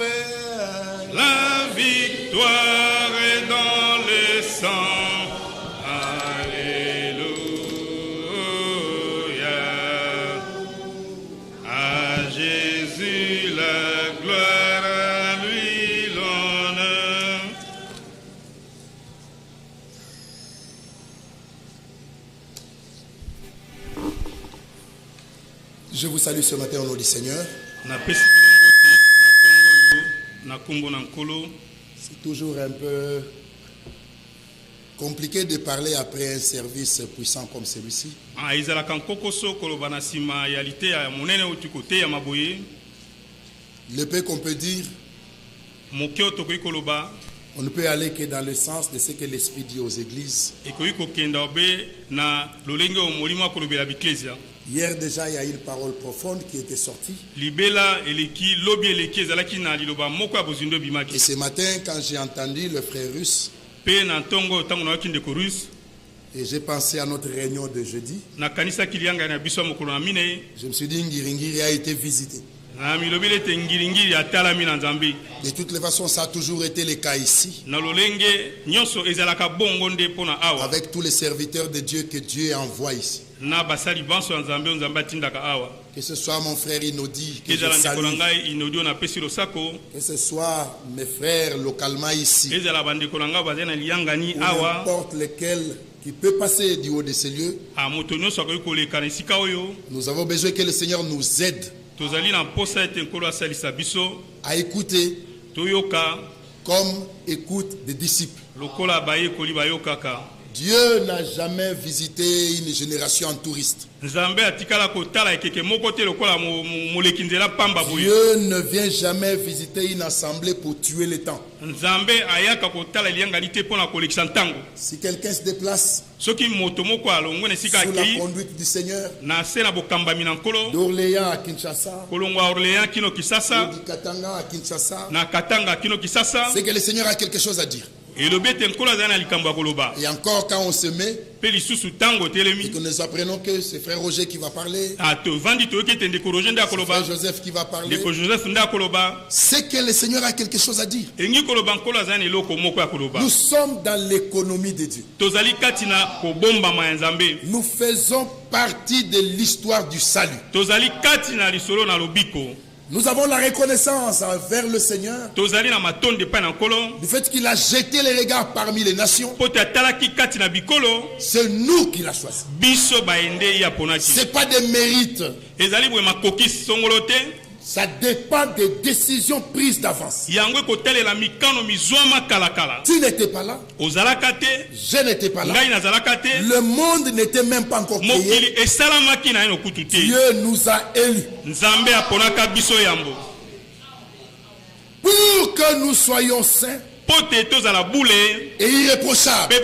sauveur. La victoire est dans le sang. Je vous salue ce matin au nom du Seigneur. C'est toujours un peu compliqué de parler après un service puissant comme celui-ci. Le peu qu'on peut dire, on ne peut aller que dans le sens de ce que l'Esprit dit aux églises. Hier déjà, il y a une parole profonde qui était sortie. Et ce matin, quand j'ai entendu le frère russe, et j'ai pensé à notre réunion de jeudi, je me suis dit, Ngiringiri a été visité. De toutes les façons, ça a toujours été le cas ici. Avec tous les serviteurs de Dieu que Dieu envoie ici. Que ce soit mon frère Inodi, que je salue. Que ce soit mes frères localement ici. N'importe lequel qui peut passer du haut de ces lieux. Nous avons besoin que le Seigneur nous aide à écouter comme écoutent des disciples. Dieu n'a jamais visité une génération en touriste. Dieu ne vient jamais visiter une assemblée pour tuer le temps. Si quelqu'un se déplace sous la conduite du Seigneur, d'Orléans à Kinshasa, du Katanga à Kinshasa, c'est que le Seigneur a quelque chose à dire. Et encore quand on se met et que nous apprenons que c'est frère Roger qui va parler, c'est frère Joseph qui va parler, c'est que le Seigneur a quelque chose à dire. Nous sommes dans l'économie de Dieu. Nous faisons partie de l'histoire du salut. Nous avons la reconnaissance envers le Seigneur du fait qu'il a jeté les regards parmi les nations. C'est nous qui l'a choisi. Ce n'est pas des mérites. Ça dépend des décisions prises d'avance. Tu n'étais pas là. Je n'étais pas là. Le monde n'était même pas encore créé. Dieu nous a élus pour que nous soyons saints et irréprochables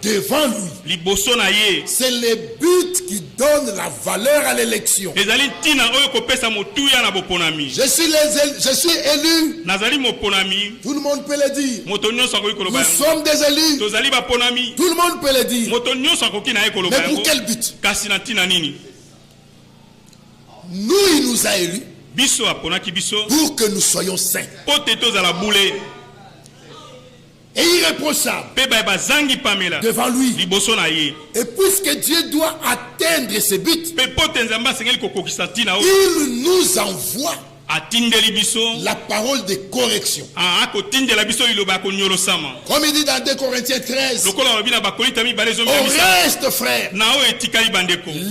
devant lui. C'est le but qui donne la valeur à l'élection. Je suis élu. Tout le monde peut le dire. Nous sommes des élus. Tout le monde peut le dire. Mais pour quel but? Nous, il nous a élus pour que nous soyons saints et irréprochable devant lui. Et puisque Dieu doit atteindre ce but, il nous envoie la parole de correction. Comme il dit dans 2 Corinthiens 13, au reste, frère,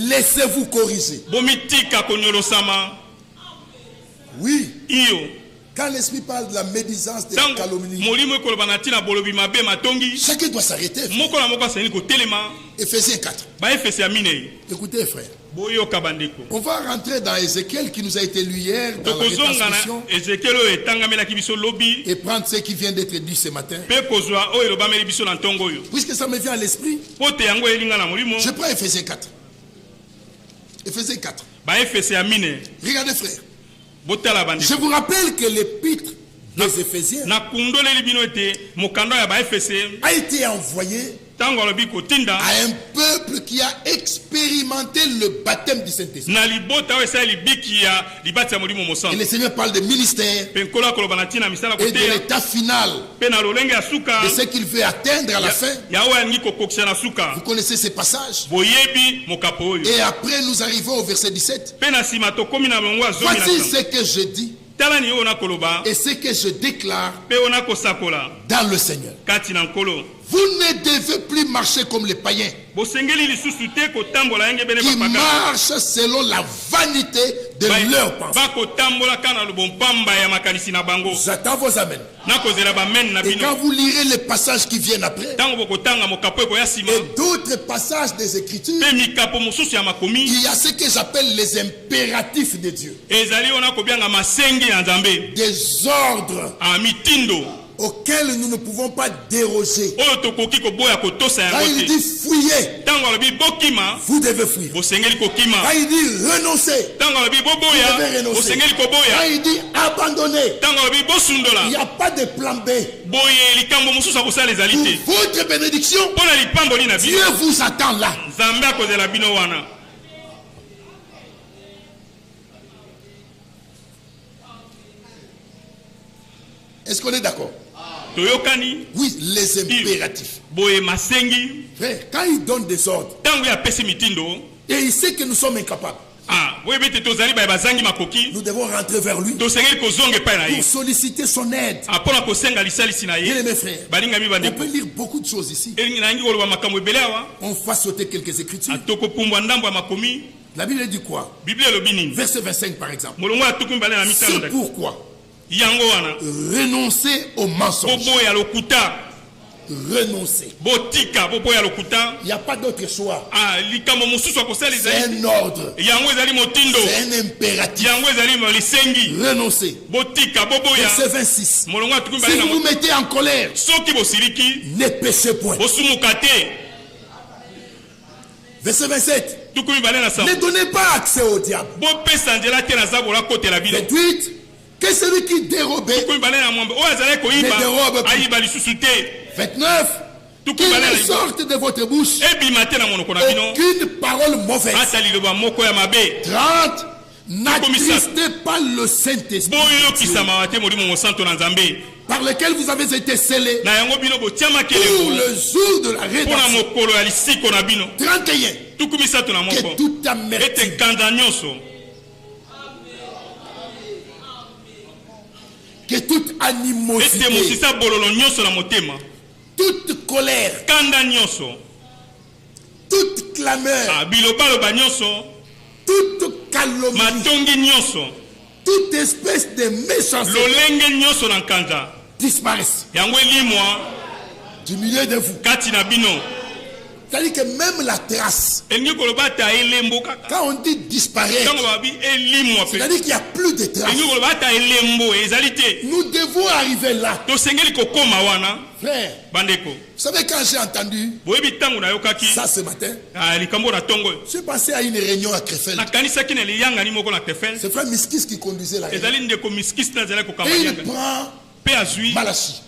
laissez-vous corriger. Oui. Quand l'Esprit parle de la médisance, de la calomnie, chacun doit s'arrêter. Éphésiens 4. Écoutez, frère. On va rentrer dans Ézéchiel qui nous a été lu hier dans la retransmission et prendre ce qui vient d'être dit ce matin. Puisque ça me vient à l'esprit, je prends Éphésiens 4. Éphésiens 4. Regardez, frère. Je vous rappelle que l'épître des Éphésiens a été envoyé à un peuple qui a expérimenté le baptême du Saint-Esprit. Et le Seigneur parle de ministère et de l'état final de ce qu'il veut atteindre à la fin. Vous connaissez ces passages. Et après nous arrivons au verset 17. Voici ce que je dis et ce que je déclare dans le Seigneur. Vous ne devez plus marcher comme les païens qui marchent selon la vanité de leur pensée. J'attends vos amens. Et quand vous lirez les passages qui viennent après, et d'autres passages des Écritures, il y a ce que j'appelle les impératifs de Dieu. Des ordres auxquels nous ne pouvons pas déroger. Quand il dit fouiller, vous devez fouiller. Quand il dit renoncer, vous devez renoncer. Quand il dit abandonner, il n'y a pas de plan B. Pour votre bénédiction, Dieu vous attend là. Est-ce qu'on est d'accord? Oui, les impératifs. Frère, quand il donne des ordres et il sait que nous sommes incapables, nous devons rentrer vers lui pour solliciter son aide. Bien mes frères, on peut lire beaucoup de choses ici. On va sauter quelques écritures. La Bible dit quoi? Verset 25 par exemple. C'est pourquoi renoncer au mensonge. Renoncer. Il n'y a pas d'autre choix. C'est un ordre. C'est un impératif. Renoncer. Verset 26. Si vous vous mettez en colère, ne péchez point. Verset 27. Ne donnez pas accès au diable. 28. Que celui qui dérobe ne dérobe plus. 29. Qu'il ne sorte de votre bouche aucune parole mauvaise. 30. N'attristez pas le Saint-Esprit par lequel vous avez été scellés pour le jour de la rédemption. 31. Que toute amertume, que toute animosité, toute colère, toute clameur, toute calomnie, toute espèce de méchanceté disparaissent du milieu de vous. C'est-à-dire que même la trace, quand on dit disparaître, c'est-à-dire qu'il n'y a plus de trace. Nous devons arriver là. Frère, vous savez quand j'ai entendu ça ce matin, j'ai passé à une réunion à Krefeld. C'est frère Miskis qui conduisait la réunion. Et il prend Malachie.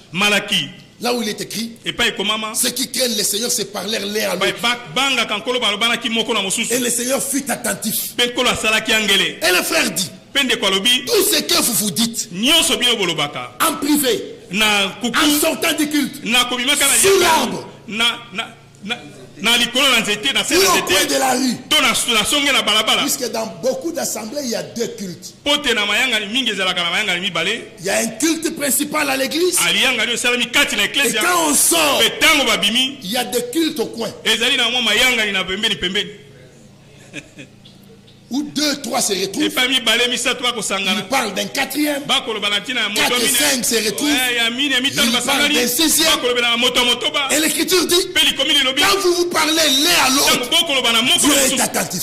Là où il est écrit, ceux qui craignent le Seigneur se parlèrent l'un à l'autre. Et le Seigneur fut attentif. Et le frère dit, tout ce que vous vous dites en privé, en sortant du culte, sous l'arbre, sur le coin de la rue, puisque dans beaucoup d'assemblées il y a deux cultes. Il y a un culte principal à l'église, et quand on sort il y a des cultes au coin où deux, trois se retrouvent. Il parle d'un quatrième. 4 et 5 se retrouvent. Il parle d'un sixième. Et l'Écriture dit, quand vous vous parlez l'un à l'autre, Dieu est attentif.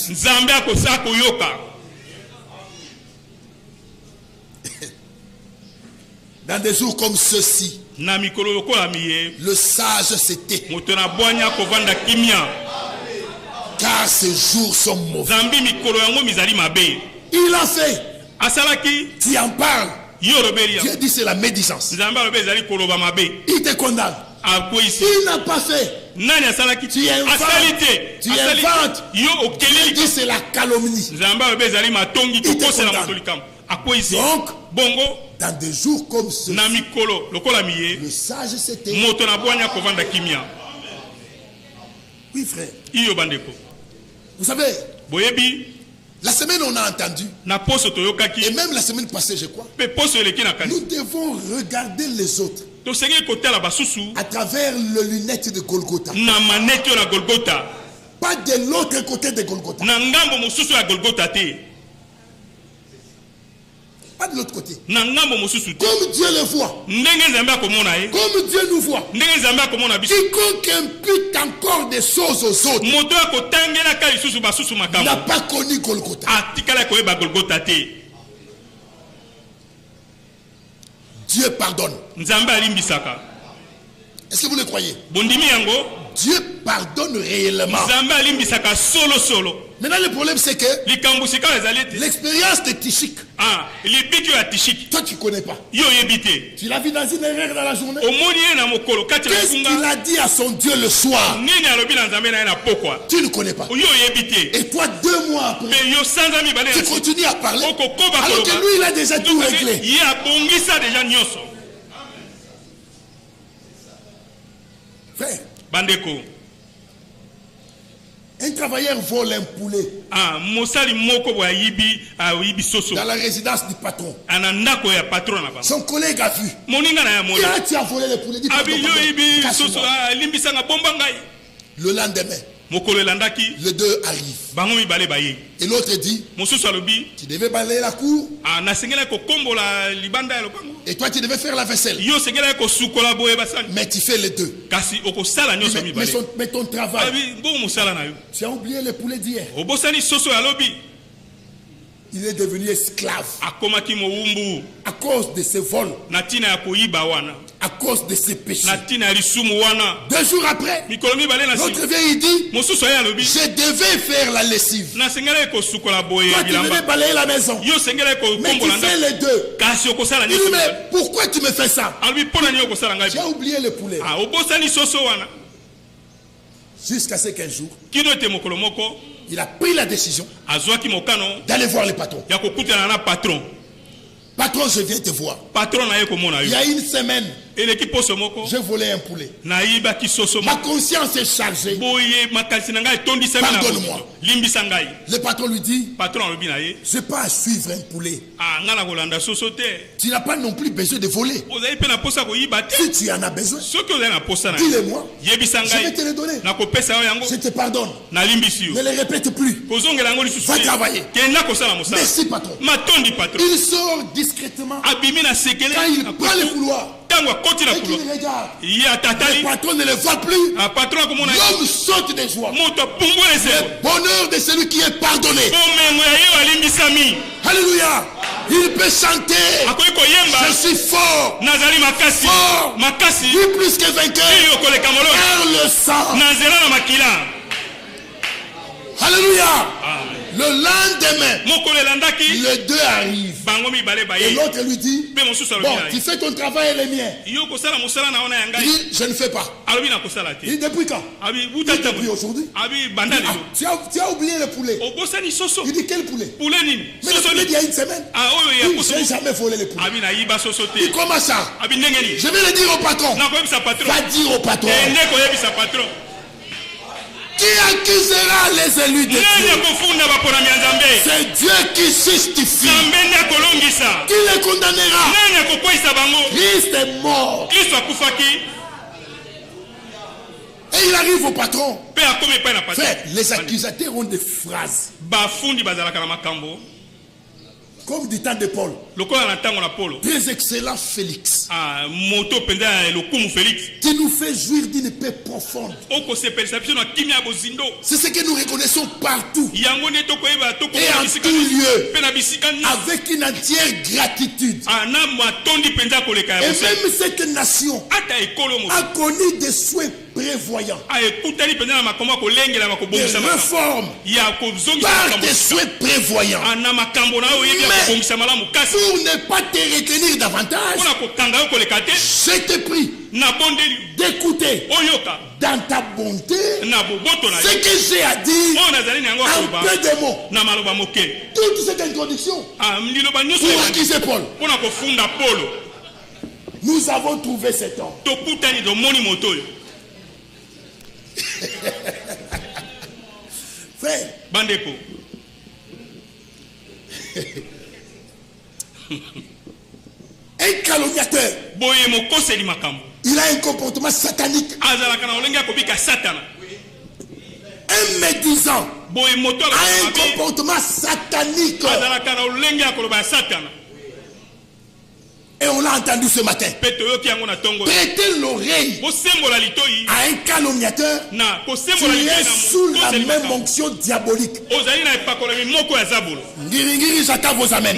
Dans des jours comme ceux-ci, le sage se tait, car ces jours sont mauvais. Il a fait. Tu en parles. Dieu dit c'est la médisance. Il te condamne. Il n'a pas fait. Tu inventes. Tu dis c'est la calomnie. Donc, dans des jours comme ceux, le sage c'était. Oui, frère. Vous savez, la semaine on a entendu, et même la semaine passée, je crois, nous devons regarder les autres à travers le lunette de Golgotha. Pas de l'autre côté de Golgotha. Pas de l'autre côté. Comme Dieu le voit. Comme Dieu nous voit. Quiconque impute encore des choses aux autres n'a pas connu Golgotha. Dieu pardonne. Est-ce que vous le croyez? Dieu pardonne réellement. Maintenant le problème c'est que l'expérience de Tishik, toi tu ne connais pas. Tu l'as vu dans une erreur dans la journée. Qu'est-ce qu'il a dit à son Dieu le soir? Tu ne connais pas. Et toi 2 mois après, tu continues à parler alors que lui il a déjà tout réglé. Frère, un travailleur vole un poulet dans la résidence du patron. Son collègue a vu. Tu as volé le poulet. Le lendemain, le 2 arrive. Et l'autre dit, tu devais balayer la cour. Et toi tu devais faire la vaisselle. Mais tu fais les deux. Mais ton travail, tu as oublié le poulet d'hier. Il est devenu esclave à cause de ses vols, à cause de ses péchés. 2 jours après, l'autre vient et dit, je devais faire la lessive. Toi tu devais balayer la maison. Mais tu fais les deux. Il dit, mais pourquoi tu me fais ça? Tu as oublié le poulet. Jusqu'à ce qu'un jour, il a pris la décision d'aller voir le patron. Patron, je viens te voir. Il y a 1 semaine, j'ai volé un poulet. Ma conscience est chargée. Pardonne-moi. Le patron lui dit, je n'ai pas à suivre un poulet. Tu n'as pas non plus besoin de voler. Si tu en as besoin, dis-le-moi. Je vais te le donner. Je te pardonne. Ne le répète plus. Va travailler. Merci patron. Il sort discrètement. Quand il prend le couloir, et qu'il regarde, le patron ne le voit plus. L'homme saute de joie. Le bonheur de celui qui est pardonné. Alléluia. Il peut chanter. Je suis fort. Fort. Oui, plus que vainqueur. Car le sang. Alléluia. Le lendemain, le 2 arrive. Et l'autre lui dit, bon, tu fais ton travail et le mien. Il dit, je ne fais pas. Il dit, depuis quand? Depuis aujourd'hui. Tu as oublié le poulet. Il dit, quel poulet? Mais le poulet d'il y a 1 semaine. Je n'ai jamais volé le poulet. Il dit, comment ça? Je vais le dire au patron. Va dire au patron. Qui accusera les élus de Dieu? C'est Dieu qui justifie. Qui les condamnera? Christ est mort. Et il arrive au patron. Fait, les accusateurs ont des phrases. Comme du temps de Paul. Très excellent Félix. Qui nous fait jouir d'une paix profonde. C'est ce que nous reconnaissons partout. Et en tout lieu. Avec une entière gratitude. Et même cette nation a connu des soins prévoyant des réformes par des souhaits prévoyants. Mais pour ne pas te retenir davantage, je te prie d'écouter dans ta bonté ce que j'ai à dire en peu de mots. Toute cette introduction pour accuser Paul. Nous avons trouvé cet homme. Frère, Bandeko. Un calomniateur. Il a un comportement satanique. Un médisant a un comportement satanique. Et on l'a entendu ce matin. Prêtez l'oreille à un calomniateur. Tu es sous la même onction diabolique. Ngiri, j'attends vos amens.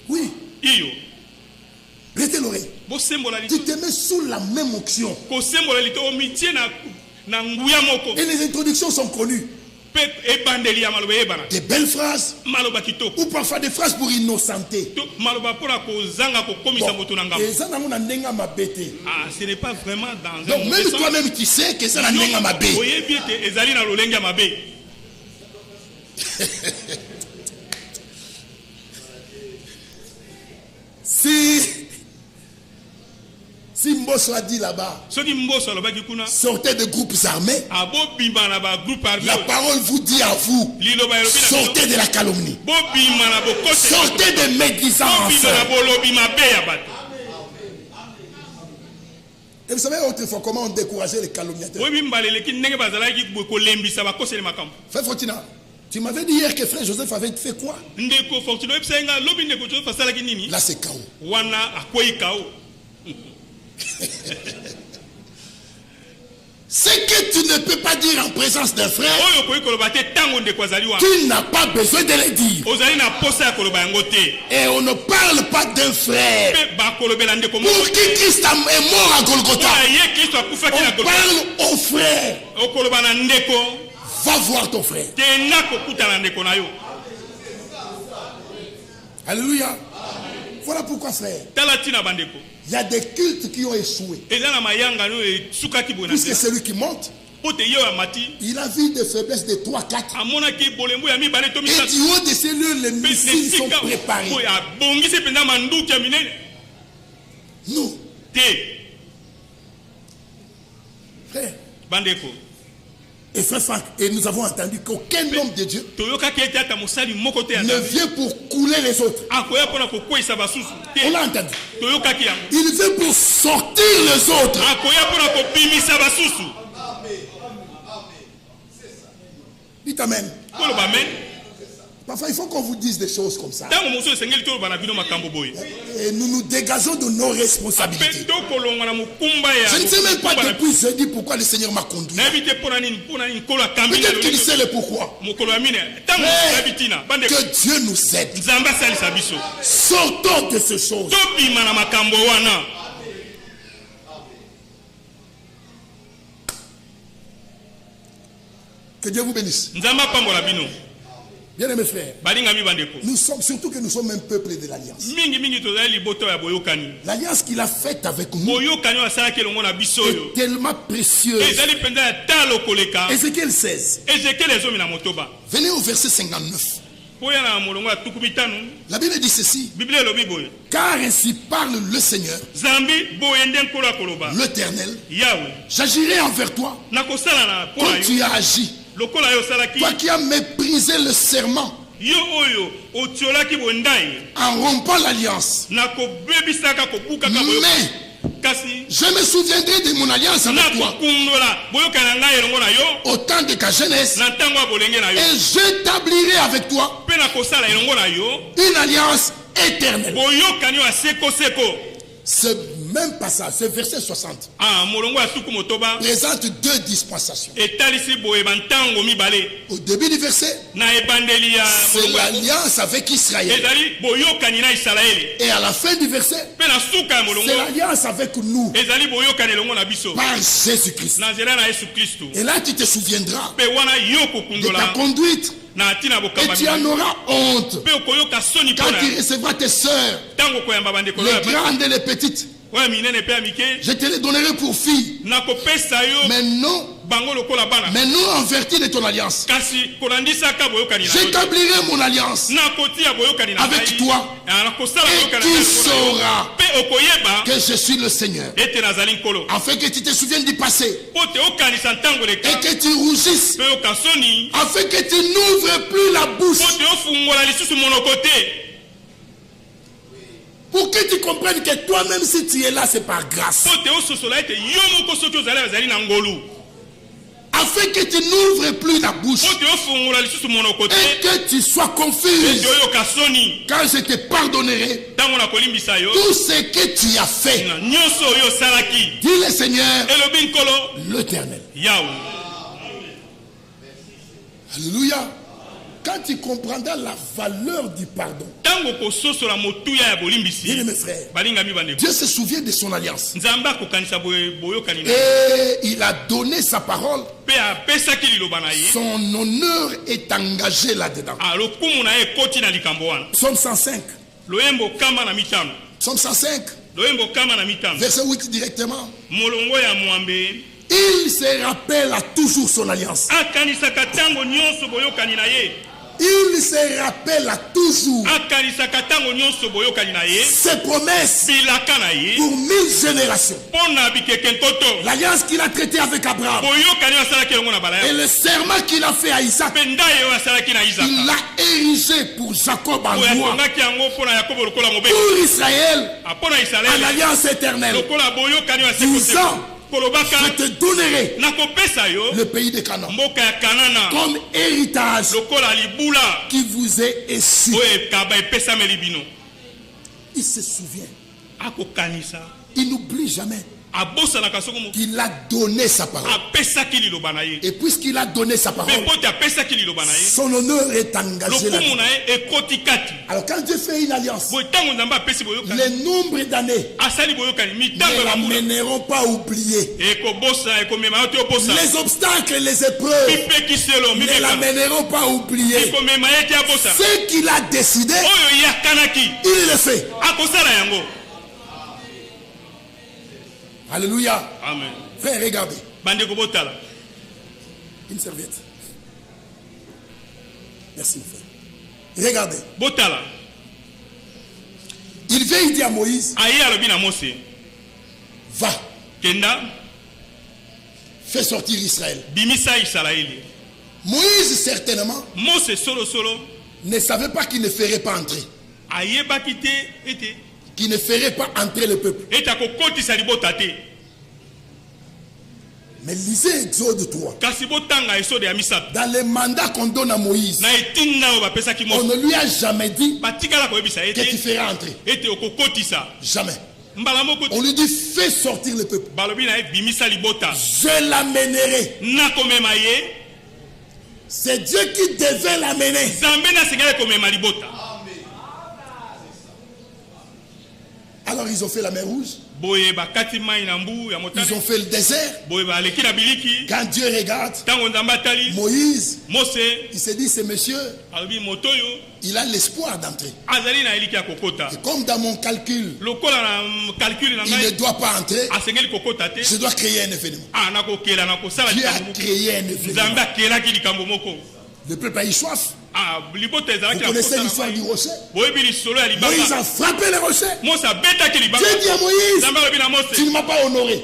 Oui. Prêtez l'oreille. Tu te mets sous la même onction. Et les introductions sont connues. Des belles phrases ou parfois des phrases pour innocenter. Ce n'est pas vraiment dans un donc même toi-même tu sais que c'est la nenga mabé. Si Mbosso a dit là-bas, sortez de groupes armés, la parole vous dit à vous, sortez de la calomnie, sortez des médisants ensemble. Et vous savez autrefois comment on décourageait les calomniateurs. Frère Fortina, tu m'avais dit hier que frère Joseph avait fait quoi? Là c'est chaos. Ce que tu ne peux pas dire en présence d'un frère, tu n'as pas besoin de le dire. Et on ne parle pas d'un frère pour qui Christ est mort à Golgotha. On parle au frère. Va voir ton frère. Alléluia. Voilà pourquoi frère, il y a des cultes qui ont échoué. Puisque celui qui monte, il a vu des faiblesses de 3-4. Et du haut de ces lieux, les missiles sont préparés. Nous, frère, et frère Franck, et nous avons entendu qu'aucun homme de Dieu ne vient pour couler les autres. On l'a entendu. Il vient pour sortir les autres. Dites amen. Parfois, il faut qu'on vous dise des choses comme ça. Et nous nous dégageons de nos responsabilités. Je ne sais même pas depuis jeudi pourquoi le Seigneur m'a conduit. Peut-être qu'il sait le pourquoi. Mais que Dieu nous aide. Sortons de ces choses. Que Dieu vous bénisse. Bien aimés frères, nous sommes surtout que nous sommes un peuple de l'Alliance. L'alliance qu'il a faite avec nous est tellement précieuse. Ézéchiel 16. Venez au verset 59. La Bible dit ceci. Car ainsi parle le Seigneur, l'Éternel. J'agirai envers toi comme tu as agi. Toi qui as méprisé le serment en rompant l'alliance. Mais je me souviendrai de mon alliance avec toi au temps de ta jeunesse, et j'établirai avec toi une alliance éternelle. Ce même passage, c'est verset 60, présente deux dispensations. Au début du verset, c'est l'alliance avec Israël. Et à la fin du verset, c'est l'alliance avec nous par Jésus-Christ. Et là, tu te souviendras de ta conduite. Et tu en auras honte quand tu recevras tes sœurs, les grandes et les petites. Je te les donnerai pour filles. Mais non, en vertu de ton alliance, j'établirai mon alliance avec toi. Et tu sauras que je suis le Seigneur. Afin que tu te souviennes du passé et que tu rougisses, afin que tu n'ouvres plus la bouche, pour que tu comprennes que toi-même, si tu es là, c'est par grâce. Afin que tu n'ouvres plus la bouche et que tu sois confus quand je te pardonnerai tout ce que tu as fait. Dis le Seigneur, l'Éternel. Alléluia. Quand tu comprendras la valeur du pardon, bien mes frères, Dieu se souvient de son alliance. Et il a donné sa parole. Son honneur est engagé là-dedans. Psaume 105. Psaume 105. Verset 8 directement. Il se rappelle à toujours son alliance. Il se rappelle à toujours ses promesses pour 1000 générations. L'alliance qu'il a traitée avec Abraham et le serment qu'il a fait à Isaac, il l'a érigé pour Jacob en loi, pour Israël à l'alliance éternelle. Disant, je te donnerai le pays de Canaan comme héritage qui vous est échu. Il se souvient. Il n'oublie jamais qu'il a donné sa parole. Et puisqu'il a donné sa parole, son honneur est engagé là-dedans. Alors quand Dieu fait une alliance, les nombres d'années ne l'amèneront pas à oublier. Les obstacles et les épreuves ne l'amèneront pas à oublier. Ce qu'il a décidé, il le fait. Alléluia. Amen. Frère, regardez. Une serviette. Merci, frère. Regardez. Il vient, il dit à Moïse, va. Fais sortir Israël. Moïse, certainement, ne savait pas qu'il ne ferait pas entrer. Qui ne ferait pas entrer le peuple. Mais lisez Exode 3. Dans les mandats qu'on donne à Moïse, on ne lui a jamais dit que tu feras entrer. Jamais. On lui dit fais sortir le peuple. Je l'amènerai. C'est Dieu qui devait l'amener. Alors ils ont fait la mer Rouge. Ils ont fait le désert. Quand Dieu regarde Moïse, il se dit ce monsieur, il a l'espoir d'entrer. Et comme dans mon calcul, il ne doit pas entrer, je dois créer un événement. Dieu a créé un événement. Le peuple a eu soif. Vous connaissez l'histoire du rocher? Moïse a frappé le rocher. Dieu dit à Moïse, tu ne m'as pas honoré.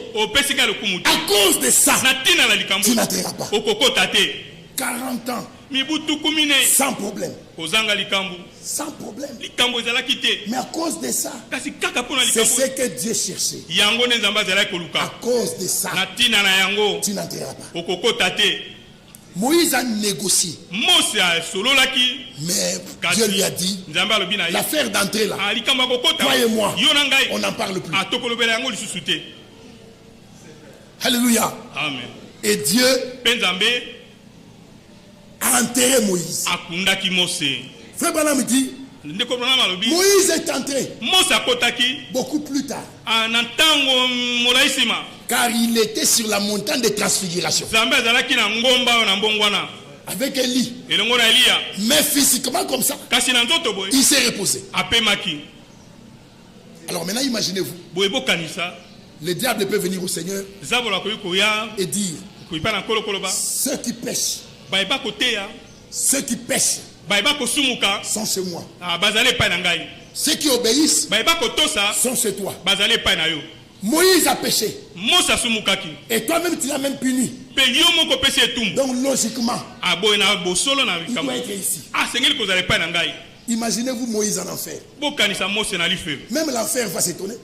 À cause de ça, tu n'atteindras pas. 40 ans. Sans problème. Sans problème. Mais à cause de ça, c'est ce que Dieu cherchait. À cause de ça, tu n'atteindras pas. Moïse a négocié. Mais Dieu lui a dit, l'affaire d'entrée là, toi et moi, on n'en parle plus. Alléluia. Amen. Et Dieu a enterré Moïse. Frère Branham dit, Moïse est entré beaucoup plus tard. Car il était sur la montagne de transfiguration. Avec Élie. Mais physiquement comme ça, il s'est reposé. Alors maintenant imaginez-vous. Le diable peut venir au Seigneur et dire, ceux qui pêchent, ceux qui pêchent sont chez moi. Ceux qui obéissent sont chez toi. Moïse a péché. Et toi-même tu l'as même puni. Donc logiquement, il doit être ici. Imaginez-vous Moïse en enfer. Même l'enfer va s'étonner.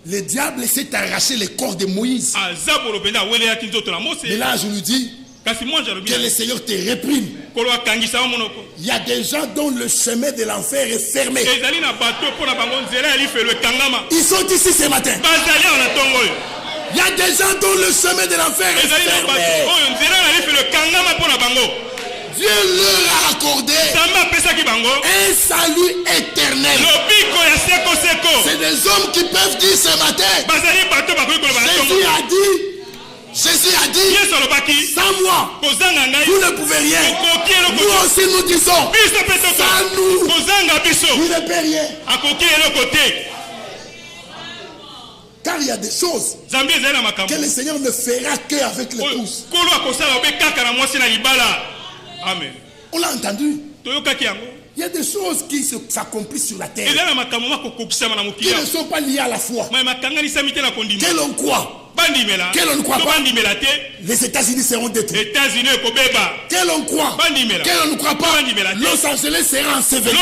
Le diable s'est arraché le corps de Moïse. Mais là je lui dis que le Seigneur te réprime. Il y a des gens dont le chemin de l'enfer est fermé. Ils sont ici ce matin. Il y a des gens dont le chemin de l'enfer est fermé. Dieu leur a accordé un salut éternel. C'est des hommes qui peuvent dire ce matin, Jésus a dit, sans moi, vous ne pouvez rien. Nous aussi nous disons, sans nous, vous ne pouvez rien. Car il y a des choses que le Seigneur ne fera qu'avec l'épouse. Amen. On l'a entendu. Il y a des choses qui s'accomplissent sur la terre, qui ne sont pas liées à la foi, que l'on croit. Que l'on ne croit pas, les États-Unis seront détruits. Que l'on croit, que l'on ne croit pas, Los Angeles sera enseveli.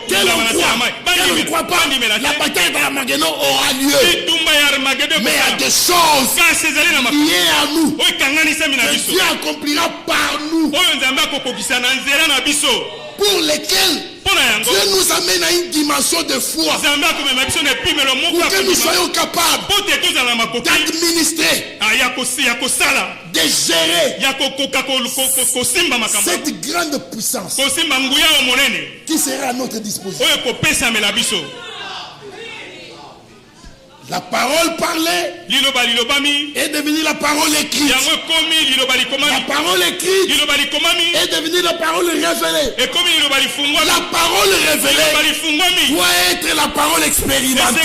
Que l'on ne croit pas, la bataille d'Armageddon aura lieu. Mais il y a des choses liées à nous que Dieu accomplira par nous, pour lesquelles Dieu nous amène à une dimension de foi, pour que nous soyons capables d'administrer, de gérer cette grande puissance qui sera à notre disposition. La parole parlée est devenue la parole écrite. La parole écrite est devenue la parole révélée. La parole révélée doit être la parole expérimentée.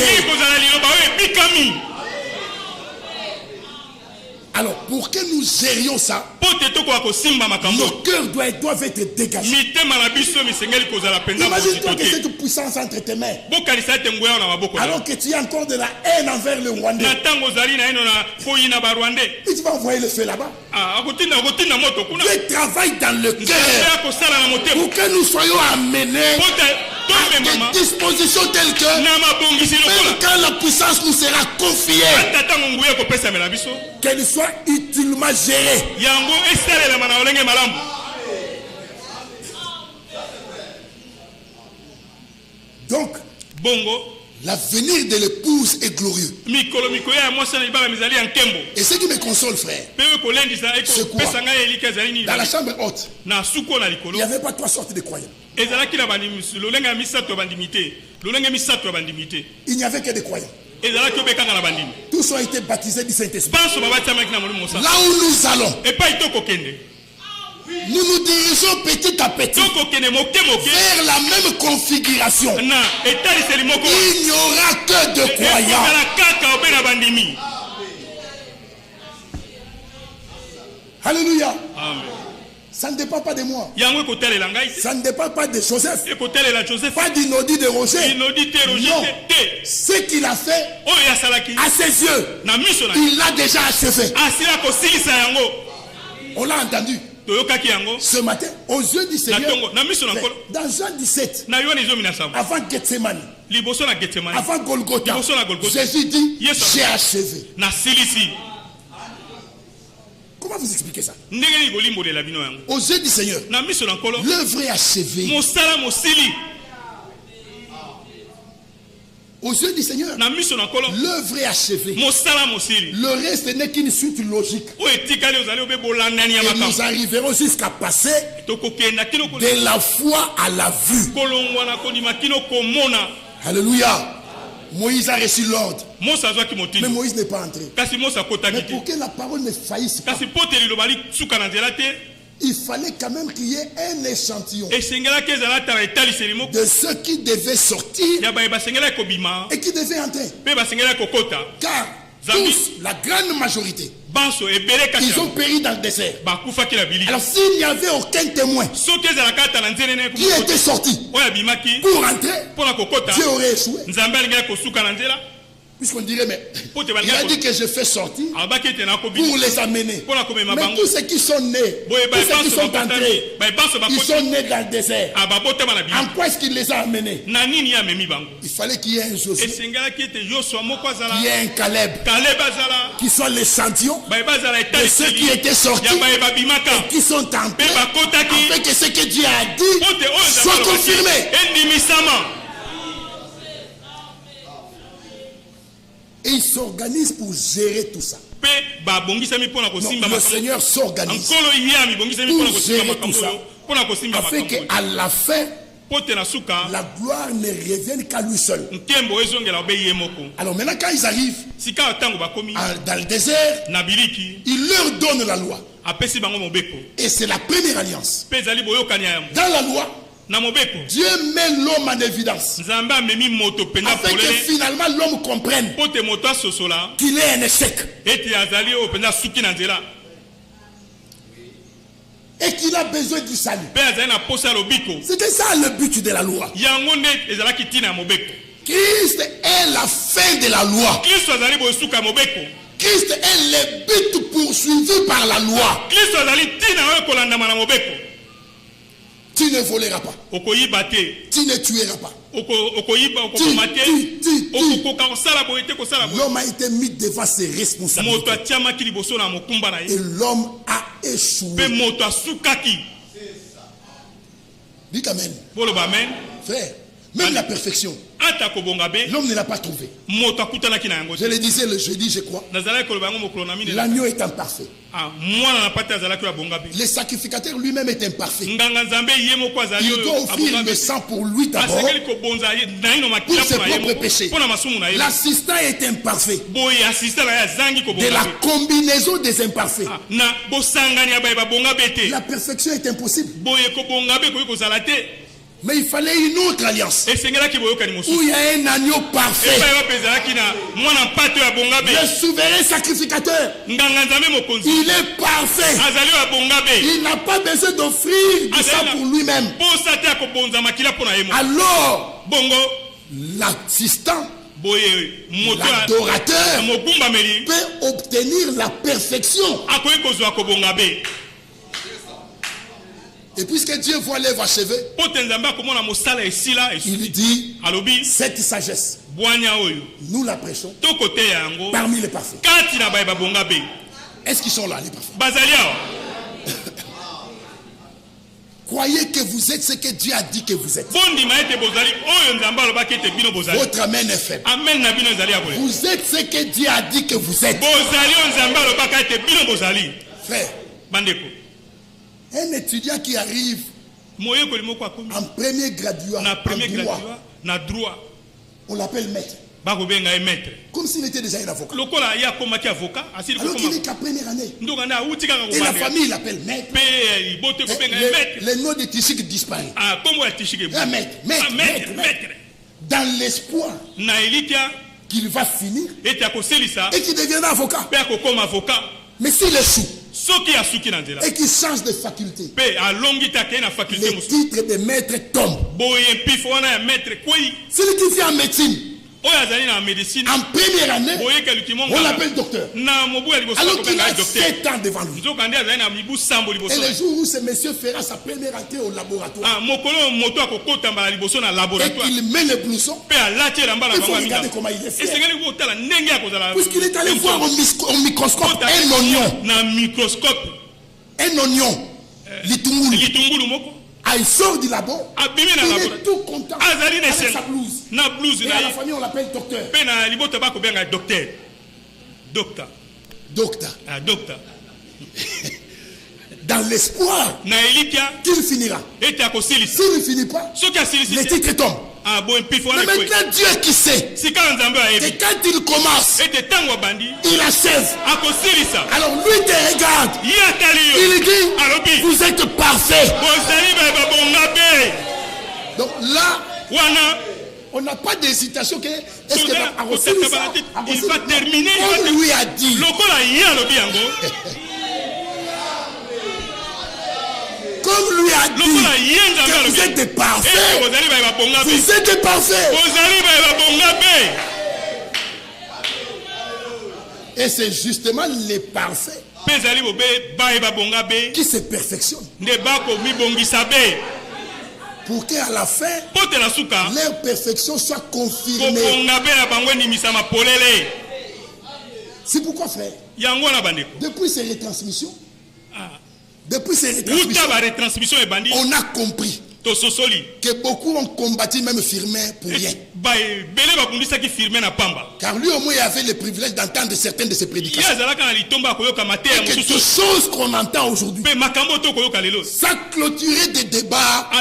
Alors, pour que nous gérions ça, nos cœurs doivent être dégagés. Imagine-toi que cette puissance entre tes mains, alors que tu as encore de la haine envers le Rwandais, et tu vas envoyer le feu là-bas. Dieu travaille dans le cœur pour que nous soyons amenés à des dispositions telles que même quand la puissance nous sera confiée, qu'elle soit utilement gérée. Donc, l'avenir de l'épouse est glorieux. Et ce qui me console, frère, c'est quoi? Dans la chambre haute, il n'y avait pas trois sortes de croyants. Il n'y avait que des croyants. Tous ont été baptisés du Saint-Esprit. Là où nous allons, nous nous dirigeons petit à petit vers la même configuration. Il n'y aura que de croyants. Alléluia. Amen. Ça ne dépend pas de moi. Ça ne dépend pas de Joseph. Pas d'Inodi de Roger. Non. Ce qu'il a fait à ses yeux, il l'a déjà achevé. On l'a entendu ce matin aux yeux du Seigneur. Dans Jean 17, avant Gethsemane, avant Golgotha, Jésus dit, j'ai achevé. Comment vous expliquez ça? Aux yeux du Seigneur, l'œuvre est achevée. Aux yeux du Seigneur, l'œuvre est achevée. Le reste n'est qu'une suite logique. Et nous arriverons jusqu'à passer de la foi à la vue. Alléluia. Moïse a reçu l'ordre. Mais Moïse n'est pas entré. Mais pour que la parole ne faillisse pas, il fallait quand même qu'il y ait un échantillon de ceux qui devaient sortir et qui devaient entrer. Car tous, la grande majorité, ils ont péri dans le désert. Alors s'il n'y avait aucun témoin qui était sorti pour entrer, Dieu aurait échoué. Puisqu'on dirait, mais il a dit que je fais sortir pour les amener. Mais tous ceux qui sont nés, tous ceux qui sont entrés, ils sont nés dans le désert. En quoi est-ce qu'il les a amenés? Il fallait qu'il y ait un Josué, qu'il y ait un Caleb, qui soit l'échantillon de ceux qui étaient sortis et qui sont entrés, afin que ce que Dieu a dit soit confirmé. Et il s'organise pour gérer tout ça. Non, le Seigneur s'organise pour gérer tout ça, afin qu'à la fin, la gloire ne revienne qu'à lui seul. Alors maintenant, quand ils arrivent dans le désert, il leur donne la loi. Et c'est la première alliance. Dans la loi, Dieu met l'homme en évidence, afin que finalement l'homme comprenne qu'il est un échec et qu'il a besoin du salut. C'était ça le but de la loi. Christ est la fin de la loi. Christ est le but poursuivi par la loi. Tu ne voleras pas. Tu ne tueras pas. L'homme a été mis devant ses responsabilités. Et l'homme a échoué. Dites Amen. Frère, même la perfection, l'homme ne l'a pas trouvé. Je le disais le jeudi, je crois. L'agneau est imparfait. Le sacrificateur lui-même est imparfait. Il doit offrir le sang pour lui d'abord, pour ses propres péchés. L'assistant est imparfait. De la combinaison des imparfaits, la perfection est impossible. Mais il fallait une autre alliance où il y a un agneau parfait, le souverain sacrificateur. Il est parfait. Il n'a pas besoin d'offrir du sang pour lui-même. Alors l'assistant, l'adorateur peut obtenir la perfection. Et puisque Dieu voit l'œuvre achevée, il dit, cette sagesse, nous la prêchons parmi les parfaits. Est-ce qu'ils sont là, les parfaits? Croyez que vous êtes ce que Dieu a dit que vous êtes. Votre amen est faible. Vous êtes ce que Dieu a dit que vous êtes. Frère, un étudiant qui arrive en premier graduat en droit, on l'appelle maître. Comme s'il était déjà un avocat. Alors qu'il n'est qu'à première année. Et la famille l'appelle maître. Le nom de Tishik disparaît. Maître. Dans l'espoir qu'il va finir et qu'il deviendra avocat. Mais s'il échoue et qu'il change de faculté, le titre de maître tombe. Celui qui vient en médecine En première année, on l'appelle docteur. Alors qu'il a 7 ans devant lui. Et le jour où ce monsieur fera sa première entrée au laboratoire, et qu'il met le blouson, il faut regarder comment il est fait. Puisqu'il est allé voir au microscope un oignon. Un oignon. Litungulu. Il sort du labo, il est tout content avec sa blouse. Et à la famille, on l'appelle docteur. Docteur. Dans l'espoir qu'il finira. S'il ne finit pas, le titre tombe. Mais maintenant, Dieu qui sait que quand il commence, il achève. Alors lui te regarde. Il dit, vous êtes parfait. Donc là, on n'a pas d'hésitation que est-ce que il va terminer. On lui a dit. Comme lui a dit que vous êtes parfait. Vous êtes parfait. Et c'est justement les parfaits qui se perfectionnent. Pour qu'à la fin, leur perfection soit confirmée. C'est pourquoi, frère, depuis ces retransmissions, on a compris que beaucoup ont combattu même Firmin pour rien. Car lui au moins il avait le privilège d'entendre certaines de ses prédications. Et que des choses qu'on entend aujourd'hui, ça clôturait des débats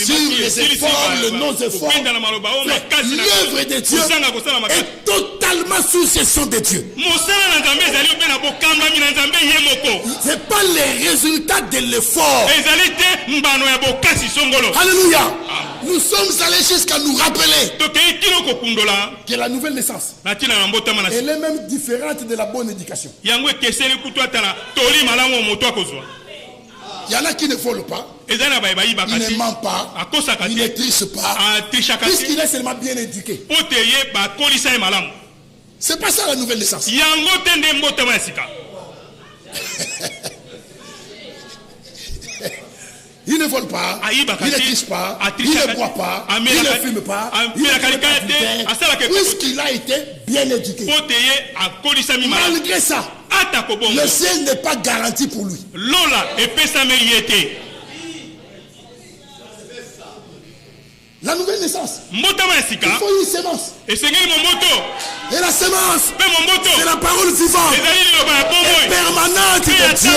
sur les efforts, le non-effort. L'œuvre de Dieu est totalement sous gestion de Dieu. Ce n'est pas les résultats de l'effort. Alléluia. Nous sommes allés jusqu'à nous rappeler que la nouvelle naissance, elle est même différente de la bonne éducation. Il y en a qui ne volent pas, ils ne mentent pas, ils ne trichent pas, puisqu'il est seulement bien éduqué. C'est pas ça la nouvelle naissance. Il ne vole pas, il ne triche pas, il ne boit pas, il ne fume pas, il ne fait pas, puisqu'il a été bien éduqué. Malgré ça, le ciel n'est pas garanti pour lui. La nouvelle naissance, il faut une semence. Et la semence, c'est la parole vivante et permanente de Dieu.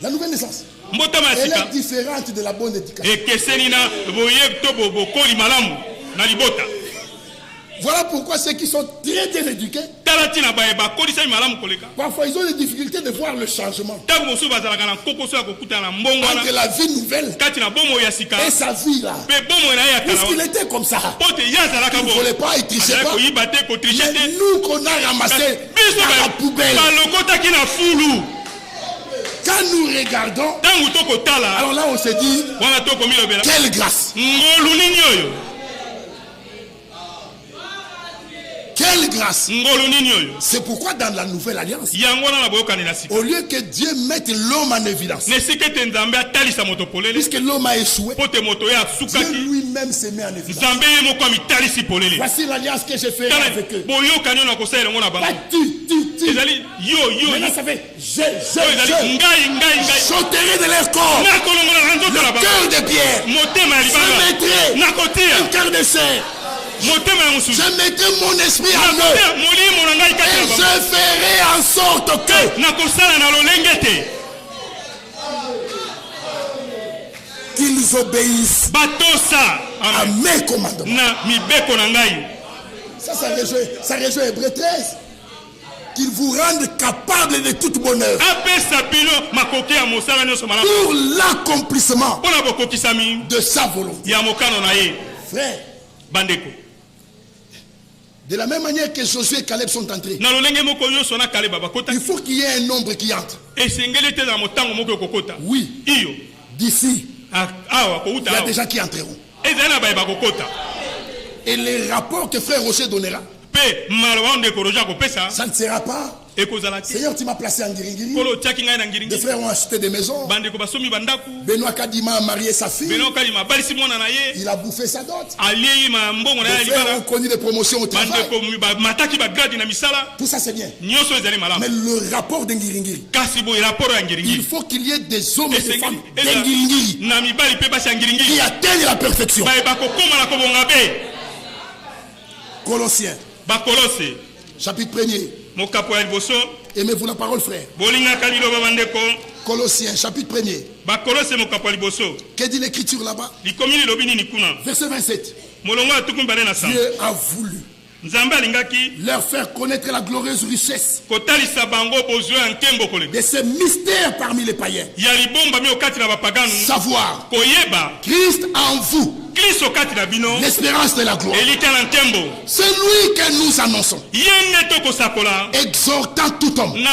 La nouvelle naissance, elle est différente de la bonne éducation. Voilà pourquoi ceux qui sont très bien éduqués, parfois ils ont des difficultés de voir le changement entre la vie nouvelle et sa vie là. Puisqu'il était comme ça, il ne voulait pas, il ne trichait pas. Mais nous qu'on a ramassé dans la poubelle, quand nous regardons, alors là on se dit, quelle grâce. Quelle grâce. C'est pourquoi dans la nouvelle alliance, au lieu que Dieu mette l'homme en évidence, puisque l'homme a échoué, Dieu lui-même se met en évidence. Voici l'alliance que je ferai avec eux. Pas tu. Maintenant ça fait je j'ôterai de leur corps le cœur de pierre. Je mettrai un cœur de chair. Je mettrai mon esprit en eux et je ferai en sorte que qu'ils obéissent à mes commandements. Ça rejoint Hébreux 13. Qu'ils vous rendent capable de toute bonne œuvre pour l'accomplissement de sa volonté. Frère, de la même manière que Josué et Caleb sont entrés, il faut qu'il y ait un nombre qui entre. Oui, d'ici, il y a des gens qui entreront. Et les rapports que frère Rocher donnera, ça ne sera pas. Seigneur, tu m'as placé en Ngiringiri. Des frères ont acheté des maisons. Benoît Kadima a marié sa fille. Il a bouffé sa dot. Des frères ont connu des promotions au travail. Tout ça c'est bien. Mais le rapport d'Ngiringiri, il faut qu'il y ait des hommes et des femmes d'Ngiringiri qui atteignent la perfection. Colossiens, chapitre 1er. Aimez-vous la parole, frère? Colossiens, chapitre 1er. Que dit l'écriture là-bas? Verset 27. Dieu a voulu leur faire connaître la glorieuse richesse de ces mystères parmi les païens. Savoir Christ en vous, l'espérance de la gloire. C'est lui que nous annonçons, exhortant tout homme et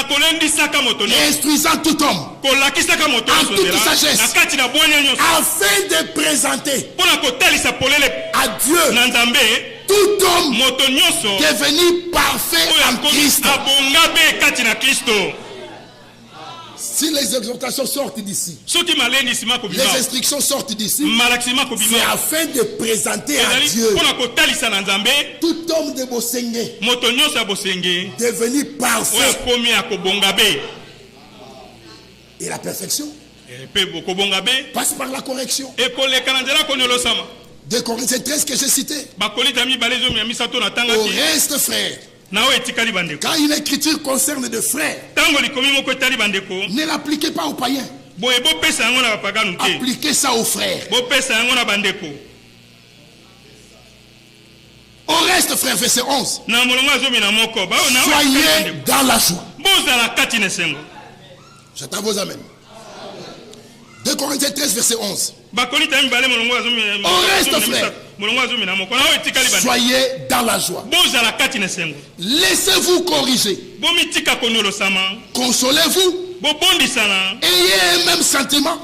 instruisant tout homme en toute sagesse, afin de présenter à Dieu tout homme devenu parfait en Christ. Si les exhortations sortent d'ici, les instructions sortent d'ici, c'est afin de présenter à Dieu tout homme de Bosenge devenu parfait. Et la perfection passe par la correction. 2 Corinthiens 13 que j'ai cité. Au reste, frère, quand une écriture concerne des frères, ne l'appliquez pas aux païens. Appliquez ça aux frères. Au reste, frère, verset 11. Soyez dans la joie. J'attends vos amens. 2 Corinthiens 13, verset 11. Au reste, frère, soyez dans la joie. Laissez-vous corriger. Consolez-vous. Ayez un même sentiment.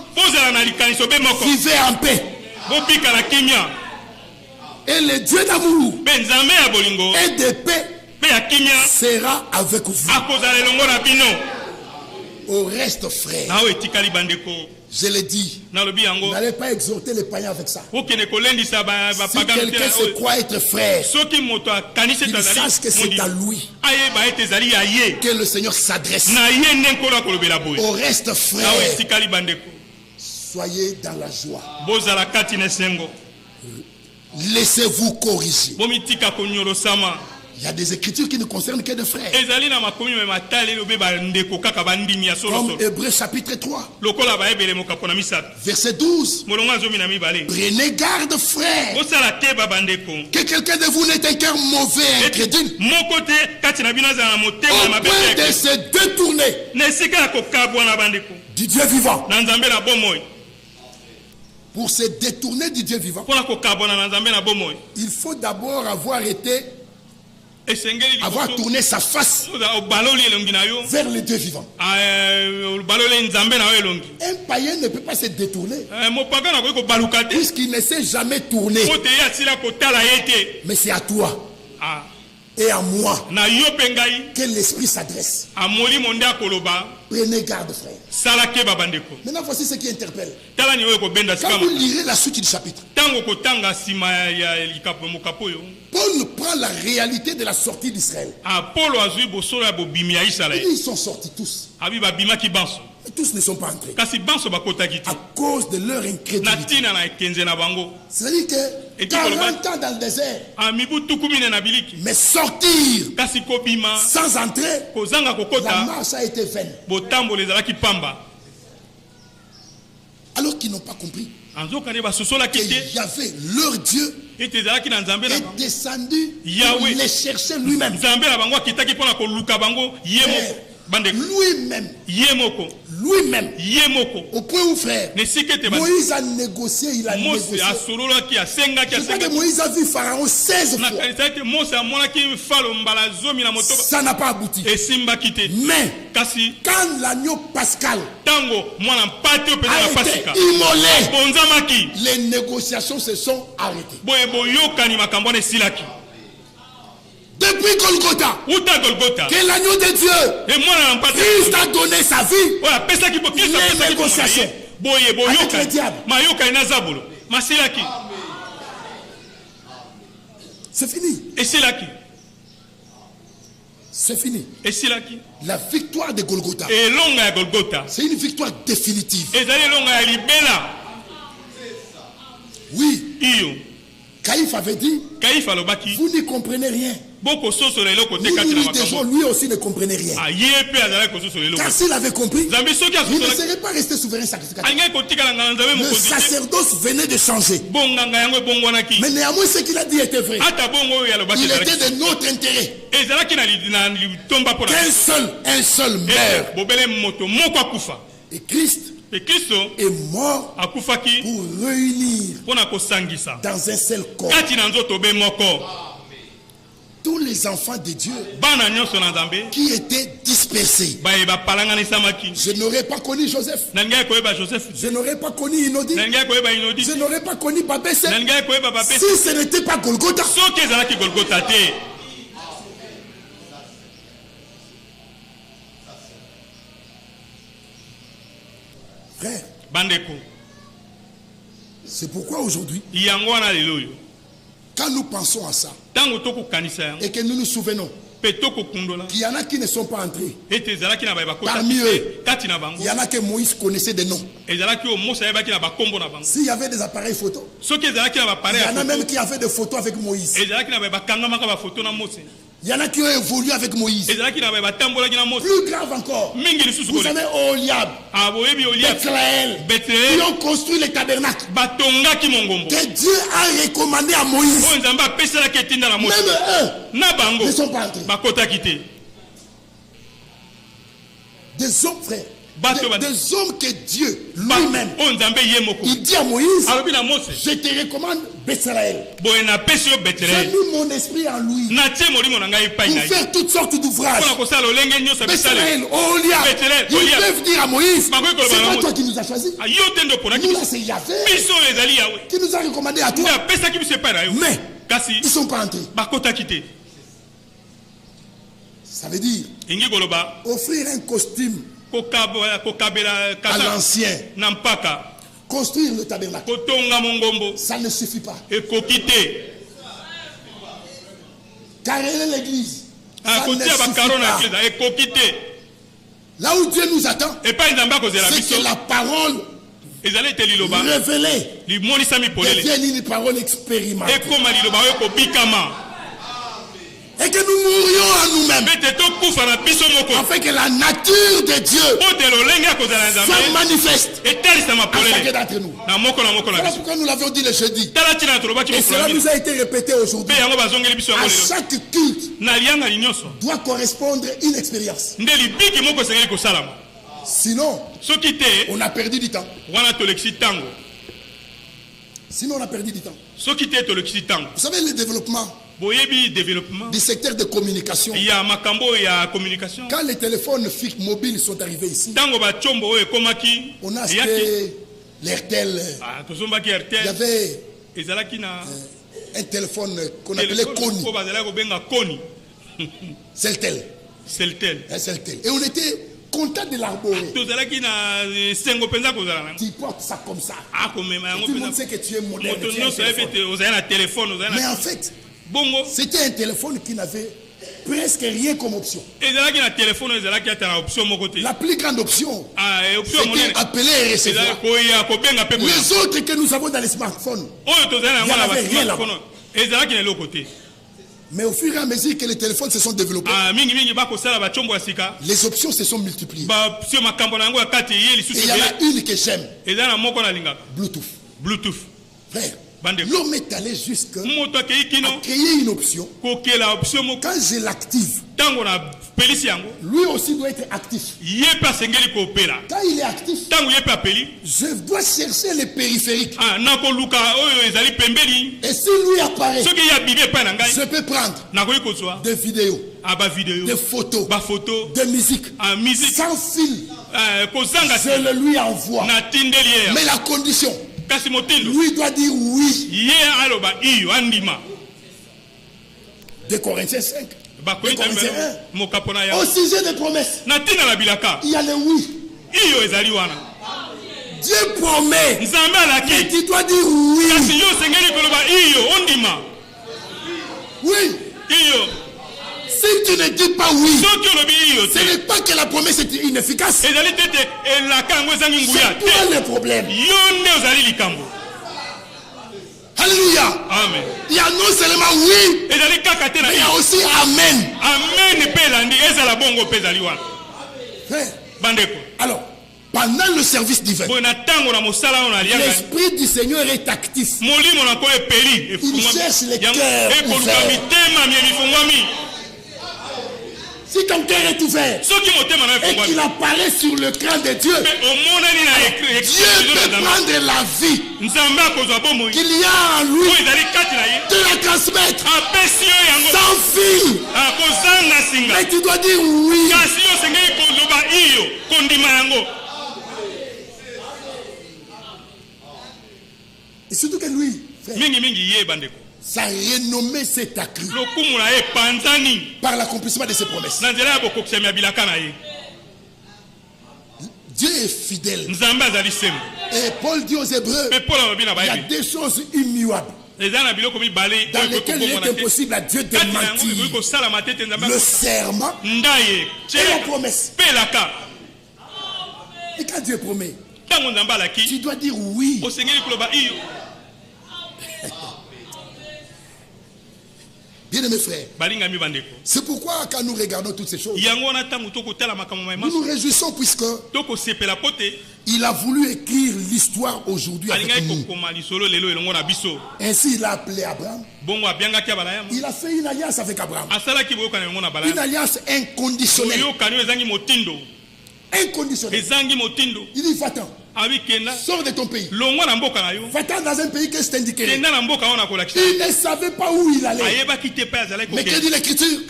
Vivez en paix. Et le Dieu d'amour et de paix sera avec vous. Au reste, frère, je l'ai dit, n'allez pas exhorter les païens avec ça. Si quelqu'un se croit être frère, qu'il sache que c'est à lui que le Seigneur s'adresse. Au reste, frère, soyez dans la joie. Laissez-vous corriger. Il y a des écritures qui ne concernent que des frères. Comme Hébreux chapitre 3. Verset 12. Prenez garde, frère, que quelqu'un de vous n'ait un cœur mauvais, incrédule, au point de se détourner du Dieu vivant. Pour se détourner du Dieu vivant, il faut d'abord avoir tourné sa face vers le Dieu vivant. Un païen ne peut pas se détourner puisqu'il ne s'est jamais tourné. Mais c'est à toi et à moi que l'esprit s'adresse. Prenez garde, frère. Maintenant, voici ce qui interpelle. Quand vous lirez la suite du chapitre, Paul prend la réalité de la sortie d'Israël. Ils sont sortis tous. Et tous ne sont pas entrés à cause de leur incrédulité. C'est-à-dire que 40 ans dans le désert, mais sortir sans entrer, la marche a été vaine. Alors qu'ils n'ont pas compris que Yahvé, leur Dieu, est descendu pour les chercher lui-même. lui-même, au point où frère, Moïse a négocié, il a négocié. Moïse a vu Pharaon 16 fois. Ça n'a pas abouti. Mais quand l'agneau pascal a été immolé, les négociations se sont arrêtées. Depuis Golgotha, que l'agneau de Dieu, Christ a donné sa vie, les négociations avec le diable. C'est fini. C'est fini. La victoire de Golgotha, c'est une victoire définitive. Oui. Caïphe avait dit, vous n'y comprenez rien. Lui aussi ne comprenait rien. Car s'il avait compris, il ne serait pas resté souverain sacrificateur. Le sacerdoce venait de changer. Mais néanmoins, ce qu'il a dit était vrai. Il était de notre intérêt qu'un seul meurt. Et Christ est mort pour réunir dans un seul corps tous les enfants de Dieu qui étaient dispersés. Je n'aurais pas connu Joseph. Je n'aurais pas connu Inodi. Je n'aurais pas connu Babesse si ce n'était pas Golgotha. Frère, c'est pourquoi aujourd'hui, quand nous pensons à ça et que nous nous souvenons qu'il y en a qui ne sont pas entrés, parmi eux, il y en a que Moïse connaissait des noms. S'il y avait des appareils photo, il y en a même qui avaient des photos avec Moïse. Il y en a qui ont évolué avec Moïse. Plus grave encore, vous avez Oholiab, Bethléem, qui ont construit les tabernacles que Dieu a recommandé à Moïse. Même eux ne sont pas entrés. Des hommes, frères, des hommes que Dieu lui-même, il dit à Moïse, je te recommande Bethléem. J'ai mis mon esprit en lui pour faire toutes sortes d'ouvrages. Bethléem, Oholiab, ils peuvent dire à Moïse, c'est pas toi qui nous as choisis. Nous là c'est Yahvé qui nous a recommandé à toi. Mais ils ne sont pas entrés. Ça veut dire offrir un costume à l'ancien, construire le tabernacle, ça ne suffit pas. Carrérer l'église, ça ne suffit pas. Là où Dieu nous attend, c'est que la parole révélée devienne une parole expérimentée. Et que nous mourions à nous-mêmes, afin que la nature de Dieu soit manifeste à chacun d'entre nous. Voilà pourquoi nous l'avions dit le jeudi. Et cela nous a été répété aujourd'hui. À chaque culte doit correspondre une expérience. Sinon, on a perdu du temps. Sinon, on a perdu du temps. Vous savez, le développement du secteur de communication. Quand les téléphones fixes mobiles sont arrivés ici, on a acheté l'Airtel. Il y avait un téléphone qu'on appelait Koni. Celtel. Et on était content de l'arborer. Tu portes ça comme ça. Et tout le monde sait que tu es moderne. Mais en fait, c'était un téléphone qui n'avait presque rien comme option. La plus grande option, c'était appeler et recevoir. Les autres que nous avons dans les smartphones, il n'y en avait rien là-bas. Mais au fur et à mesure que les téléphones se sont développés, les options se sont multipliées. Et il y en a une que j'aime. Bluetooth. Frère, L'homme est allé jusqu'à créer une option. Quand je l'active, lui aussi doit être actif. Quand il est actif, je dois chercher les périphériques. Et si lui apparaît, je peux prendre des vidéos, des photos, des musiques, sans fil. Je le lui envoie. Mais la condition, lui doit dire oui. 2 Corinthiens 5. 2 Corinthiens 1. Au sujet des promesses, il y a le oui. Dieu promet. Mais tu dois dire oui. Oui. Si tu ne dis pas oui, ce n'est pas que la promesse est inefficace. C'est toi le problème. Alléluia. Amen. Il y a non seulement oui, mais il y a aussi amen. Alors, pendant le service divin, l'Esprit du Seigneur est actif. Il cherche les cœurs ouverts. Si ton cœur est ouvert et qu'il apparaît sur le crâne de Dieu, Dieu peut prendre la vie qu'il y a en lui, de la transmettre sans fil. Mais tu dois dire oui. Et surtout que lui, sa renommée s'est accrue par l'accomplissement de ses promesses. Dieu est fidèle. Et Paul dit aux Hébreux, il y a des choses immuables dans lesquelles il est impossible à Dieu de mentir. Le serment et la promesse. Et quand Dieu promet, tu dois dire oui. Bien-aimés frères, c'est pourquoi quand nous regardons toutes ces choses, nous nous réjouissons puisque il a voulu écrire l'histoire aujourd'hui avec nous. Ainsi il a appelé Abraham. Il a fait une alliance avec Abraham. Une alliance inconditionnelle. Inconditionnelle. Il dit va-t'en. Sors de ton pays. Va-t'en dans un pays que c'est indiqué. Il ne savait pas où il allait. Mais que dit l'Écriture?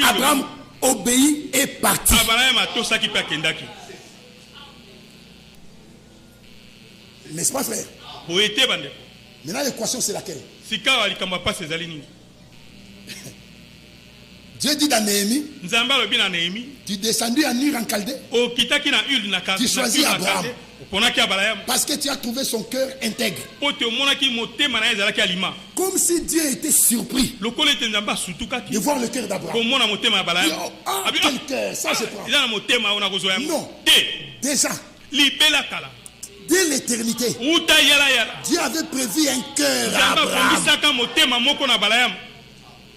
Abraham obéit et partit. N'est-ce pas, frère? Maintenant l'équation c'est laquelle? Dieu dit dans Néhémie, tu descendis en Ur en Chaldée, tu choisis Abraham parce que tu as trouvé son cœur intègre. Comme si Dieu était surpris de voir le cœur d'Abraham. Ah, quel cœur, ça je prends. Non, déjà dès l'éternité, Dieu avait prévu un cœur à Abraham.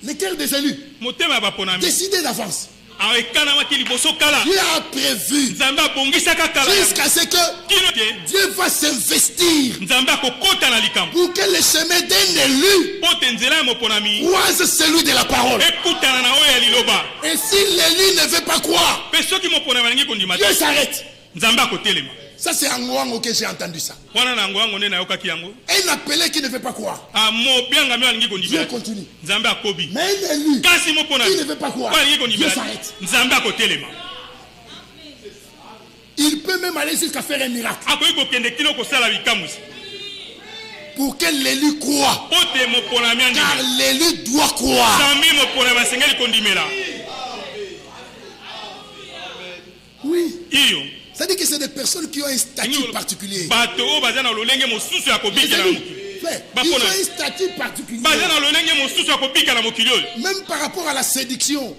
Le cœur des élus, décidé d'avance. Dieu a prévu jusqu'à ce que Dieu va s'investir pour que le chemin d'un élu croise celui de la parole. Et si l'élu ne veut pas croire, Dieu s'arrête. Ça c'est en Ngouango que j'ai entendu ça. Un appelé qui ne veut pas croire, Dieu continue. Mais un élu qui ne veut pas croire, Dieu s'arrête. Il peut même aller jusqu'à faire un miracle pour que l'élu croit. Car l'élu doit croire. Oui. C'est-à-dire que c'est des personnes qui ont un statut particulier. Ils ont un statut particulier. Même par rapport à la séduction.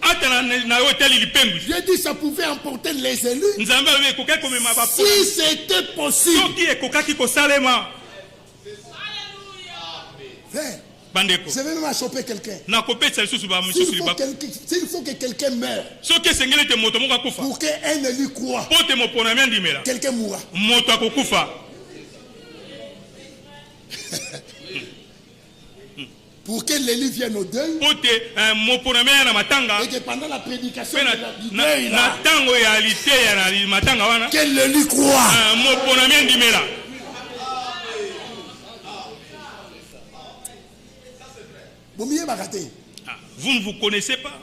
J'ai dit ça pouvait emporter les élus. Si c'était possible. Frère, je vais même choper quelqu'un. S'il faut que quelqu'un meure pour qu'un élu croit, quelqu'un mourra. Pour que l'élu vienne au deuil. Et que pendant la prédication du deuil, que l'élu croit. Vous ne vous connaissez pas.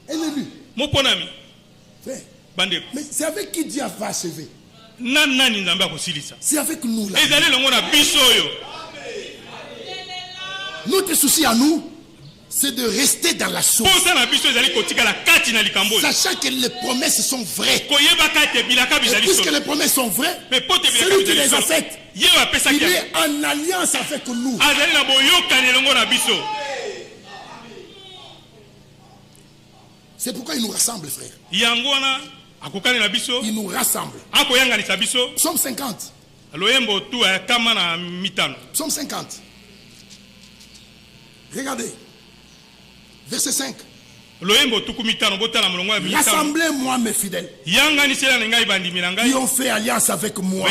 Et l'élu. Mais c'est avec qui Dieu va achever. C'est avec nous là. Notre souci à nous, c'est de rester dans la chose. Sachant que les promesses sont vraies. Et puisque les promesses sont vraies, celui qui les a faites, il est en alliance avec nous. C'est pourquoi il nous rassemble, frère. Il nous rassemble. Psaume 50. Psaume 50. Regardez. Verset 5. Rassemblez-moi mes fidèles qui ont fait alliance avec moi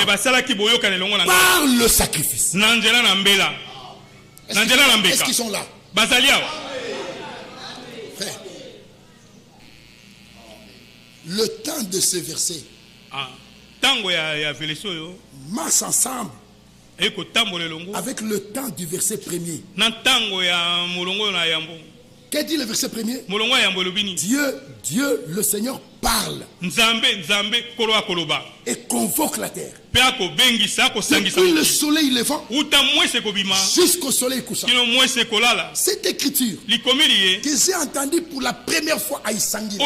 par le sacrifice. Est-ce qu'ils sont là? Frère, le temps de ce verset marche ensemble avec le temps du verset premier. Qu'est-ce dit le verset premier? Dieu, le Seigneur parle et convoque la terre. Depuis le soleil levant jusqu'au soleil couchant. Cette écriture que j'ai entendue pour la première fois à Isangila,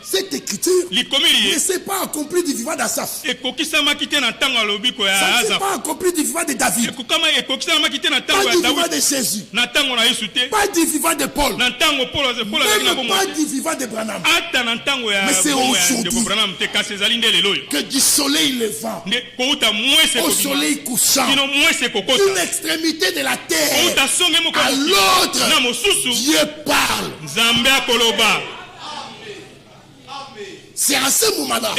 cette écriture ne s'est pas accomplie du vivant d'Asaph. Ça ne s'est pas accompli du vivant de David, pas du vivant de Jésus, pas du vivant de Paul, même pas du vivant de Branham. Mais c'est aujourd'hui que du soleil levant au soleil couchant, d'une extrémité de la terre à l'autre, Dieu parle. C'est à ce moment-là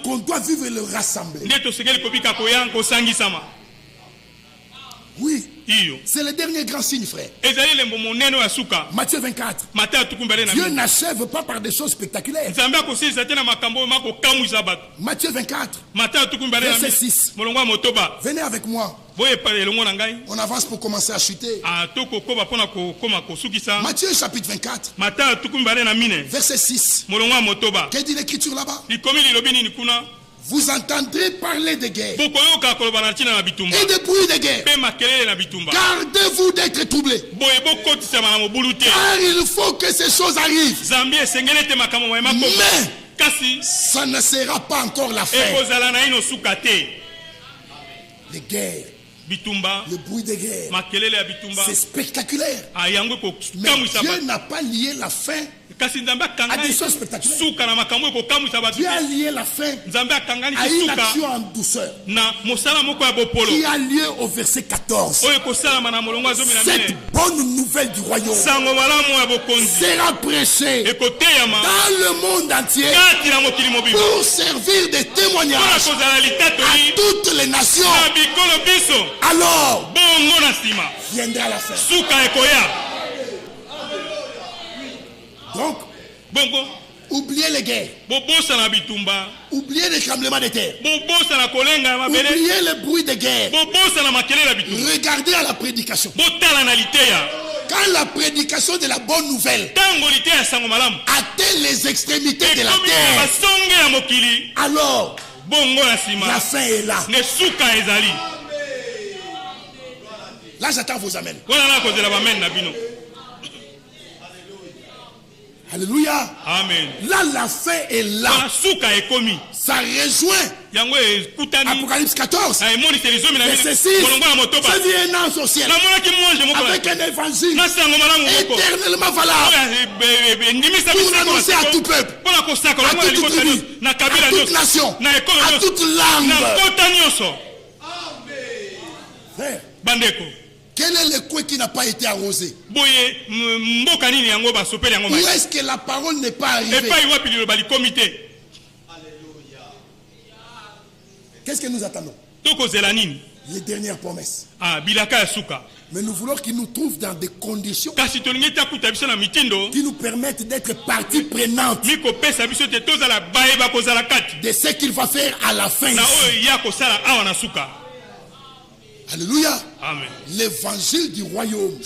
qu'on doit vivre le rassemblement. Oui, c'est le dernier grand signe, frère. Matthieu 24. Dieu n'achève pas par des choses spectaculaires. Matthieu 24. Verset 6. Venez avec moi. On avance pour commencer à chuter. Matthieu chapitre 24. Verset 6. Qu'est-ce dit l'écriture là-bas? Vous entendrez parler de guerre et de bruit de guerre. Gardez-vous d'être troublés, car il faut que ces choses arrivent. Mais ça ne sera pas encore la fin. Les guerres, le bruit de guerre, c'est spectaculaire. Mais Dieu n'a pas lié la fin à des choses spectaculaires. Dieu a lié la fin à une action en douceur qui a lieu au verset 14. Cette bonne nouvelle du royaume sera prêchée dans le monde entier pour servir de témoignage à toutes les nations. Alors viendra la fin. Donc, oubliez les guerres, oubliez les tremblements de terre, oubliez le bruit de guerre. Regardez à la prédication. Quand la prédication de la bonne nouvelle atteint les extrémités de la terre, alors la fin est là. Là, j'attends vos amens. Alléluia. Amen. Là, la fin est là. Ça rejoint Apocalypse 14. Verset 6. Je vis un ange au ciel avec un évangile éternellement valable pour annoncer à tout peuple, à toute tribu, à toute nation, à toute langue. Frère, quel est le coin qui n'a pas été arrosé? Où est-ce que la parole n'est pas arrivée? Qu'est-ce que nous attendons? Les dernières promesses. Ah, bilaka ya suka. Mais nous voulons qu'il nous trouve dans des conditions qui nous permettent d'être partie prenante de ce qu'il va faire à la fin. Alléluia. Amen. L'évangile du royaume,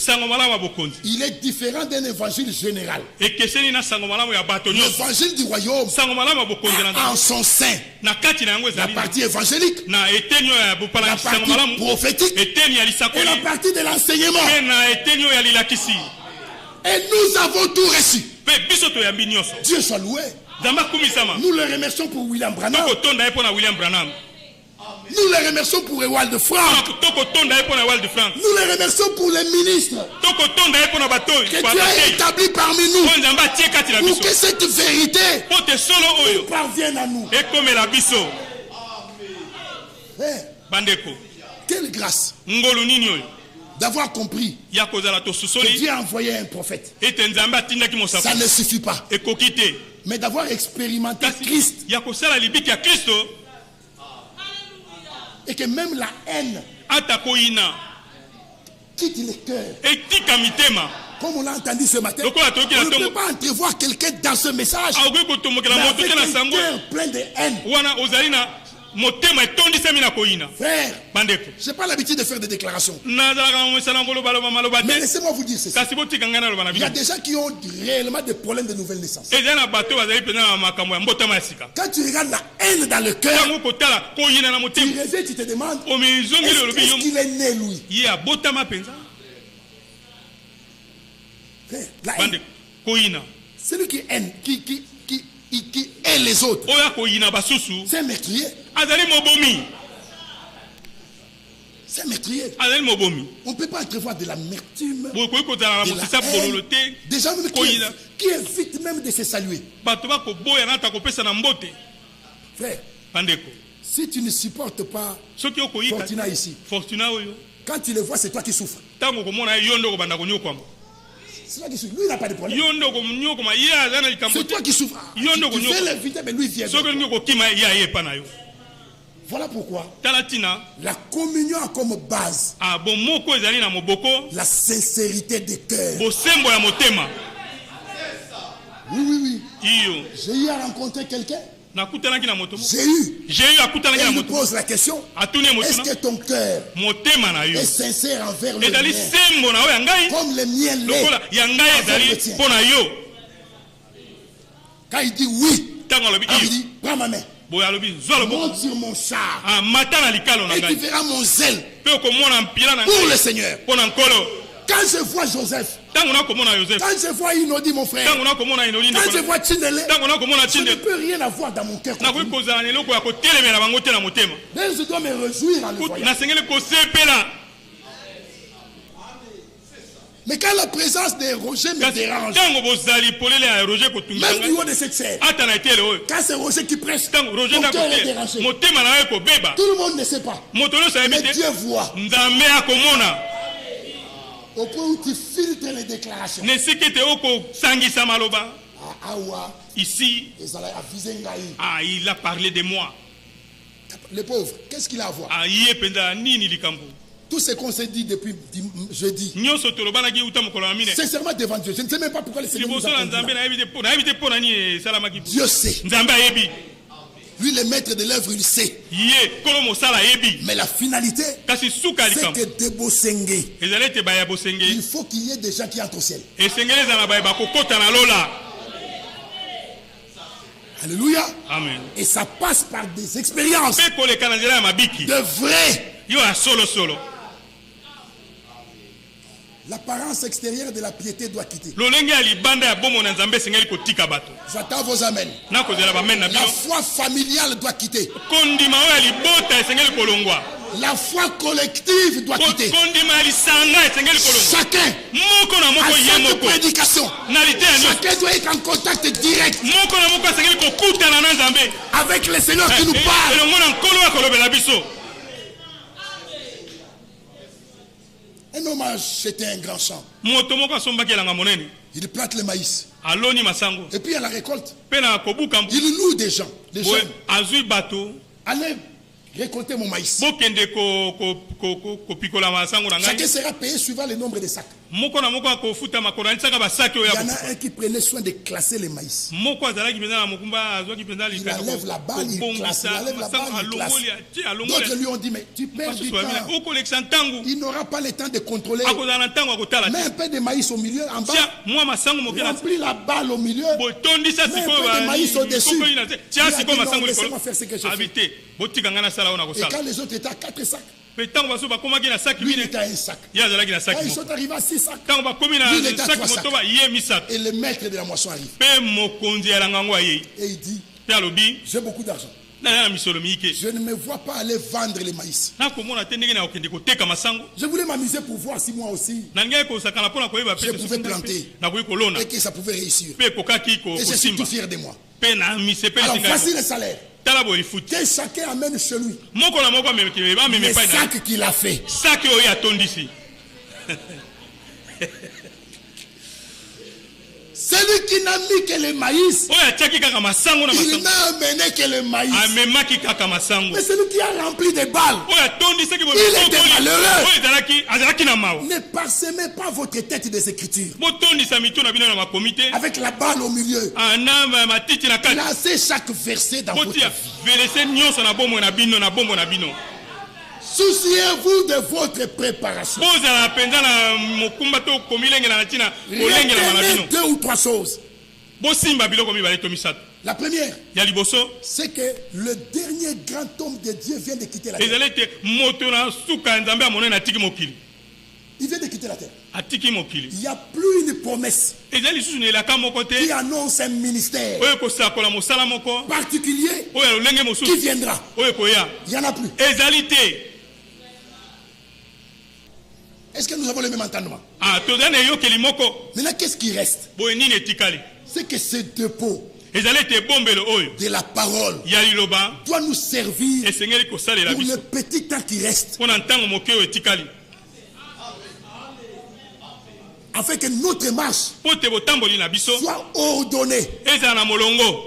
il est différent d'un évangile général. L'évangile du royaume a en son sein la partie évangélique, la partie prophétique et la partie de l'enseignement. Et nous avons tout reçu. Dieu soit loué. Nous le remercions pour William Branham. Nous les remercions pour Ewald Frank. Nous les remercions pour les ministres que tu as établis parmi nous pour que cette vérité parvienne à nous. Quelle grâce d'avoir compris que Dieu a envoyé un prophète. Ça ne suffit pas. Mais d'avoir expérimenté Christ. Et que même la haine quitte les cœurs. Comme on l'a entendu ce matin, on ne peut pas entrevoir quelqu'un dans ce message avec un cœur plein de haine. Frère, je n'ai pas l'habitude de faire des déclarations. Mais laissez-moi vous dire ceci. Il y a des gens qui ont réellement des problèmes de nouvelle naissance. Quand tu regardes la haine dans le cœur, tu reviens, tu te demandes, est-ce qu'il est né lui? Frère, la haine. Celui qui aime, qui hait les autres, c'est un meurtrier. C'est un meurtrier. On ne peut pas entrevoir de l'amertume, de la haine, des gens qui évitent même de se saluer. Frère, si tu ne supportes pas Fortuna ici, quand tu le vois, c'est toi qui souffres. C'est toi qui souffres. Lui, il n'a pas de problème. C'est toi qui souffres. Tu fais l'inviter, mais lui vient. Voilà pourquoi la communion a comme base la sincérité des cœurs. Oui. J'ai eu à rencontrer quelqu'un. J'ai eu à il me pose la question, est-ce que ton cœur est sincère envers le mien comme le mien l'est envers le tien? Quand il dit oui, il dit prends ma main, monte sur mon char et tu verras mon zèle pour le Seigneur. Quand je vois Joseph, quand je vois Inodi mon frère, quand je vois Chinele, je ne peux rien avoir dans mon cœur. Mais je dois me réjouir en le voyant. Mais quand la présence de Roger me dérange, même du haut de cette scène, quand c'est Roger qui prêche, ton cœur est dérangé. Tout le monde ne sait pas, mais Dieu voit. Au point où tu filtres les déclarations. Ici, il a parlé de moi. Le pauvre, qu'est-ce qu'il a à voir? Tout ce qu'on s'est dit depuis jeudi, sincèrement devant Dieu, je ne sais même pas pourquoi le Seigneur nous a conduits. Dieu sait. Lui, le maître de l'œuvre, il sait. Mais la finalité, c'est que Debosenge, il faut qu'il y ait des gens qui entrent au ciel. Alléluia. Amen. Et ça passe par des expériences de vrai. L'apparence extérieure de la piété doit quitter. J'attends vos amens. La foi familiale doit quitter. La foi collective doit quitter. Chacun a cette prédication. Chacun doit être en contact direct avec le Seigneur qui nous parle. Un homme a acheté un grand champ. Il plante le maïs. Et puis à la récolte, il loue des gens. Des jeunes. Allez récolter mon maïs. Chacun sera payé suivant le nombre de sacs. Il y en a un qui prenait soin de classer les maïs. Il enlève la balle, il classe. D'autres lui ont dit, mais tu perds du temps. Il n'aura pas le temps de contrôler. Mets un peu de maïs au milieu, en bas. Remplis la balle au milieu. Mets un peu de maïs au-dessus. Laissez-moi faire ce que je fais. Et quand les autres étaient à 4 sacs, lui il était à 1 sac. Quand ils sont arrivés à 6 sacs, lui il était à 3 sacs. Et le maître de la moisson arrive. Et il dit, j'ai beaucoup d'argent. Je ne me vois pas aller vendre les maïs. Je voulais m'amuser pour voir si moi aussi je pouvais planter et que ça pouvait réussir. Et je suis tout fier de moi. Alors voici le salaire. Que chacun amène chez lui les sacs qu'il a fait. Celui qui n'a mis que le maïs, il n'a amené que le maïs. Mais celui qui a rempli des balles, il était malheureux. Ne parsemez pas votre tête des écritures avec la balle au milieu. Placez chaque verset dans votre vie. Souciez-vous de votre préparation. Retenez 2 ou 3 choses. La première, c'est que le dernier grand homme de Dieu vient de quitter la terre. Il vient de quitter la terre. Il n'y a plus une promesse qui annonce un ministère particulier qui viendra. Il n'y en a plus. Est-ce que nous avons le même entendement? Maintenant, qu'est-ce qui reste? C'est que ce dépôt de la parole doit nous servir pour le petit temps qui reste, afin que notre marche soit ordonnée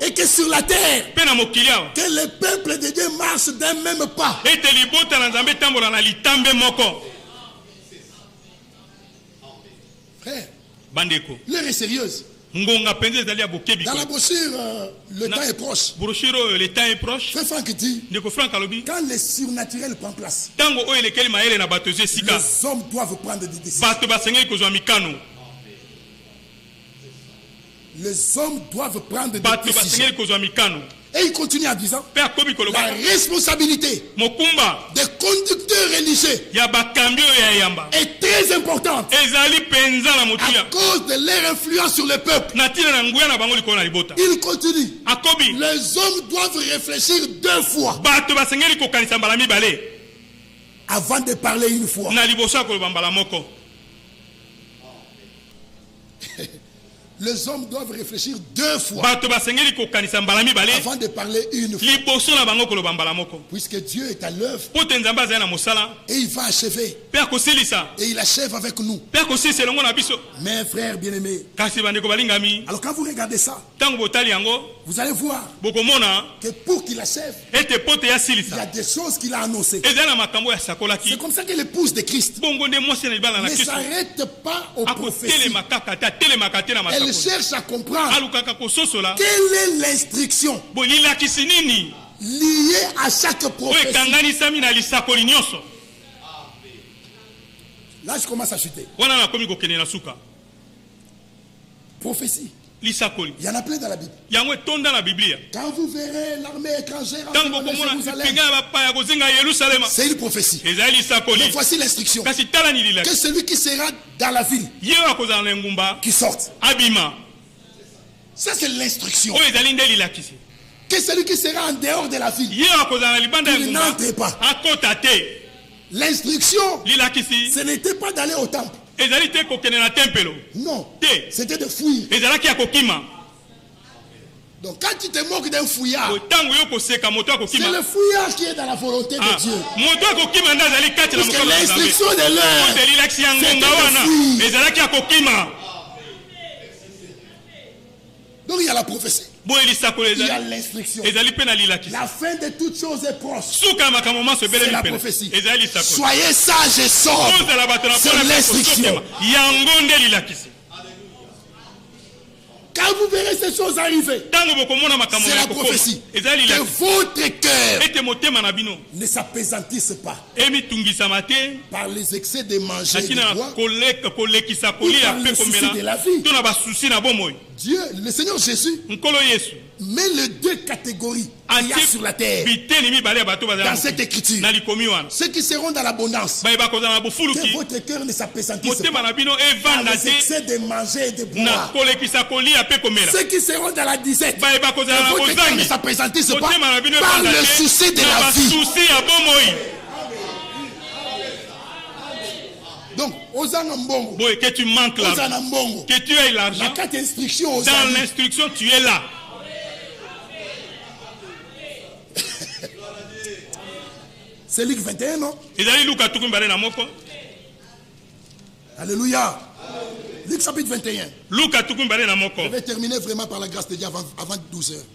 et que sur la terre, que le peuple de Dieu marche d'un même pas. Frère, l'heure est sérieuse. Dans la brochure, le temps est proche. Frère Franck dit, quand le surnaturel prend place, les hommes doivent prendre des décisions. Les hommes doivent prendre des décisions. Et il continue en disant, la responsabilité des conducteurs religieux est très importante à cause de leur influence sur le peuple. Il continue, les hommes doivent réfléchir 2 fois avant de parler une fois. Les hommes doivent réfléchir 2 fois avant de parler une fois. Puisque Dieu est à l'œuvre et il va achever. Et il achève avec nous. Mes frères bien-aimés, alors quand vous regardez ça, vous allez voir que pour qu'il achève, il y a des choses qu'il a annoncées. C'est comme ça que l'épouse de Christ ne s'arrête pas aux prophéties. Elle cherche à comprendre quelle est l'instruction liée à chaque prophétie. Là, je commence à chuter. Prophétie. Il y en a plein dans la Bible. Quand vous verrez l'armée étrangère c'est une prophétie. Mais voici l'instruction. Que celui qui sera dans la ville, qui sorte. Ça c'est l'instruction. Que celui qui sera en dehors de la ville, qu'il n'entre pas. L'instruction, ce n'était pas d'aller au temple. Non, c'était de fuir. Donc quand tu te moques d'un fouillard, c'est le fouillard qui est dans la volonté de Dieu. Parce que l'instruction de l'heure, c'était de fuir. Donc il y a la prophétie. Il y a l'instruction. La fin de toutes choses est proche. C'est la prophétie. Soyez sages et sobres. C'est l'instruction. Quand vous verrez ces choses arriver, c'est la prophétie. Que votre cœur ne s'apaisantisse pas par les excès de manger et de boire ou par le souci de la vie. Dieu, le Seigneur Jésus, met les deux catégories qu'il y a sur la terre dans cette écriture. Ceux qui seront dans l'abondance, que votre cœur ne s'apaisantisse pas par les excès de manger et de boire. Ceux qui seront dans la disette, que votre cœur ne s'apaisantisse pas par le souci de la vie. Donc, que tu manques là, que tu aies l'argent, dans l'instruction tu es là. C'est Luc 21, non? Alléluia. Luc chapitre 21. Je vais terminer vraiment par la grâce de Dieu avant 12 heures.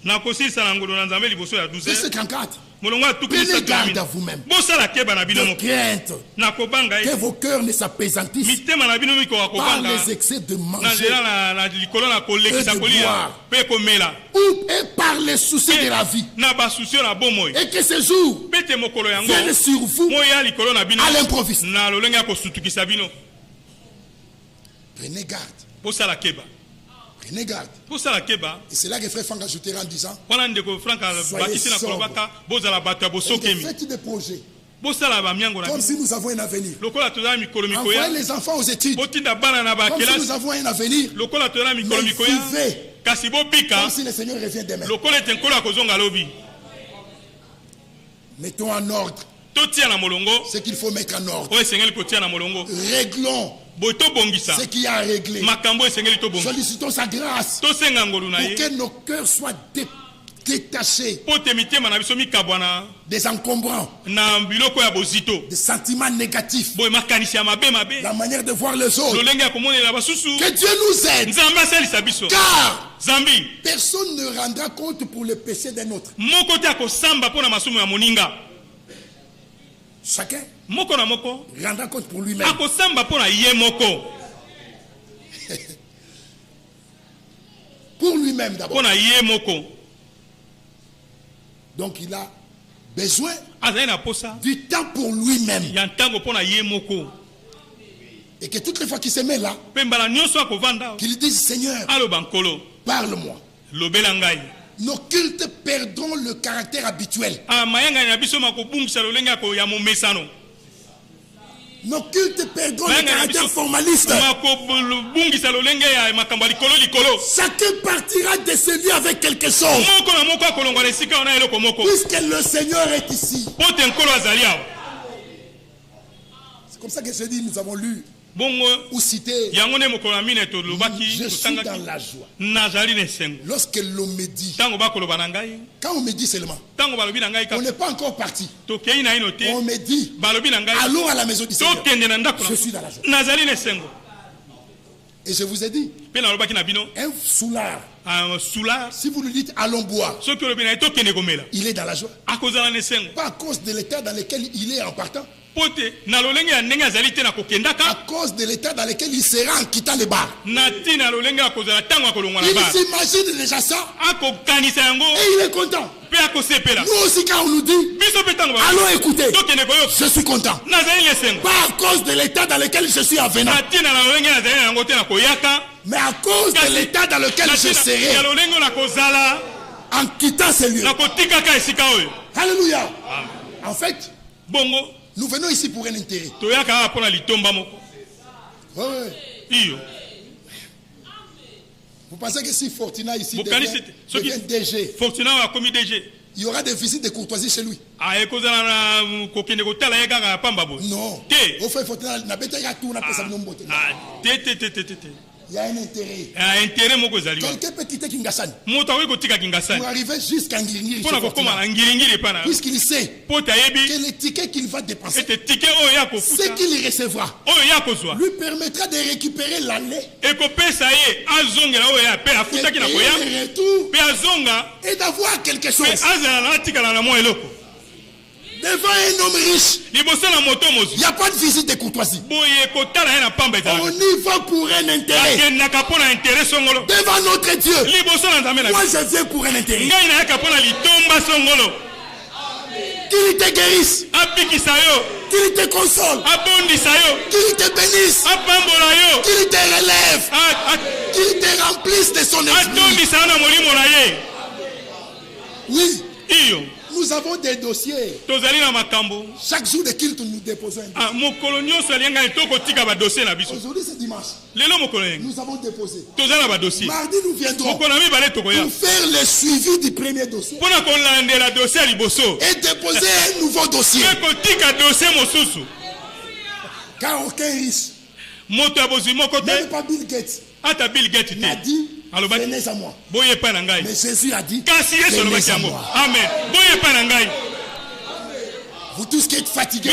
Verset 34. Prenez garde à vous-même de crainte que vos cœurs ne s'apaisantissent par les excès de manger et de boire et par les soucis de la vie, et que ce jour vienne sur vous à l'improviste. Prenez garde. Prenez garde. Et c'est là que frère Franck ajoutera en disant: soyez sobres. Faites des projets comme si nous avons un avenir. Envoyez les enfants aux études comme si nous avons un avenir. Mais vivez comme si le Seigneur revient demain. Mettons en ordre ce qu'il faut mettre en ordre. Réglons ce qui a réglé. Sollicitons sa grâce pour que nos cœurs soient détachés des encombrants, des sentiments négatifs, la manière de voir les autres. Que Dieu nous aide, car personne ne rendra compte pour le péché d'un autre. Chacun rendra compte pour lui-même. Pour lui-même d'abord. Donc il a besoin du temps pour lui-même. Et que toutes les fois qu'il se met là, qu'il dise: Seigneur, parle-moi. Nos cultes perdront le caractère habituel. Nos cultes perdront le caractère formaliste. Chacun partira de ce lieu avec quelque chose. Puisque le Seigneur est ici. C'est comme ça que je dis, nous avons lu ou cité: je suis dans la joie lorsque l'on me dit. Quand on me dit seulement, on n'est pas encore parti. On me dit: allons à la maison du Seigneur. Je suis dans la joie. Et je vous ai dit, un soulard, si vous lui dites allons boire, il est dans la joie. Pas à cause de l'état dans lequel il est en partant, à cause de l'état dans lequel il sera en quittant le bar. Il s'imagine déjà ça et il est content. Nous aussi, quand on nous dit allons écouter, je suis content. Pas à cause de l'état dans lequel je suis en venant, mais à cause de l'état dans lequel je serai en quittant ce lieu. Alléluia. En fait, nous venons ici pour un intérêt. Ouais. Vous pensez que si Fortuna ici devient DG, il y aura des visites de courtoisie chez lui? Non. Au fait, Fortuna n'a pas été à tout, on a fait ça. Il y a un intérêt. Quelqu'un peut quitter Kingasani pour arriver jusqu'à Ngingiri. Puisqu'il sait que le ticket qu'il va dépenser, ce qu'il recevra, lui permettra de récupérer l'aller et et d'avoir quelque chose. Devant un homme riche, il n'y a pas de visite de courtoisie. On y va pour un intérêt. Devant notre Dieu, moi je viens pour un intérêt. Qu'il te guérisse, qu'il te console, qu'il te bénisse, qu'il te relève, qu'il te remplisse de son esprit. Oui. Nous avons des dossiers. Chaque jour de culte, nous déposons un dossier. Aujourd'hui, c'est dimanche. Nous avons déposé. Mardi, nous viendrons pour faire le suivi du premier dossier et déposer un nouveau dossier. Car aucun riche, même pas Bill Gates, n'a dit venez à moi. Mais Jésus a dit venez à moi. Amen. Vous tous qui êtes fatigués,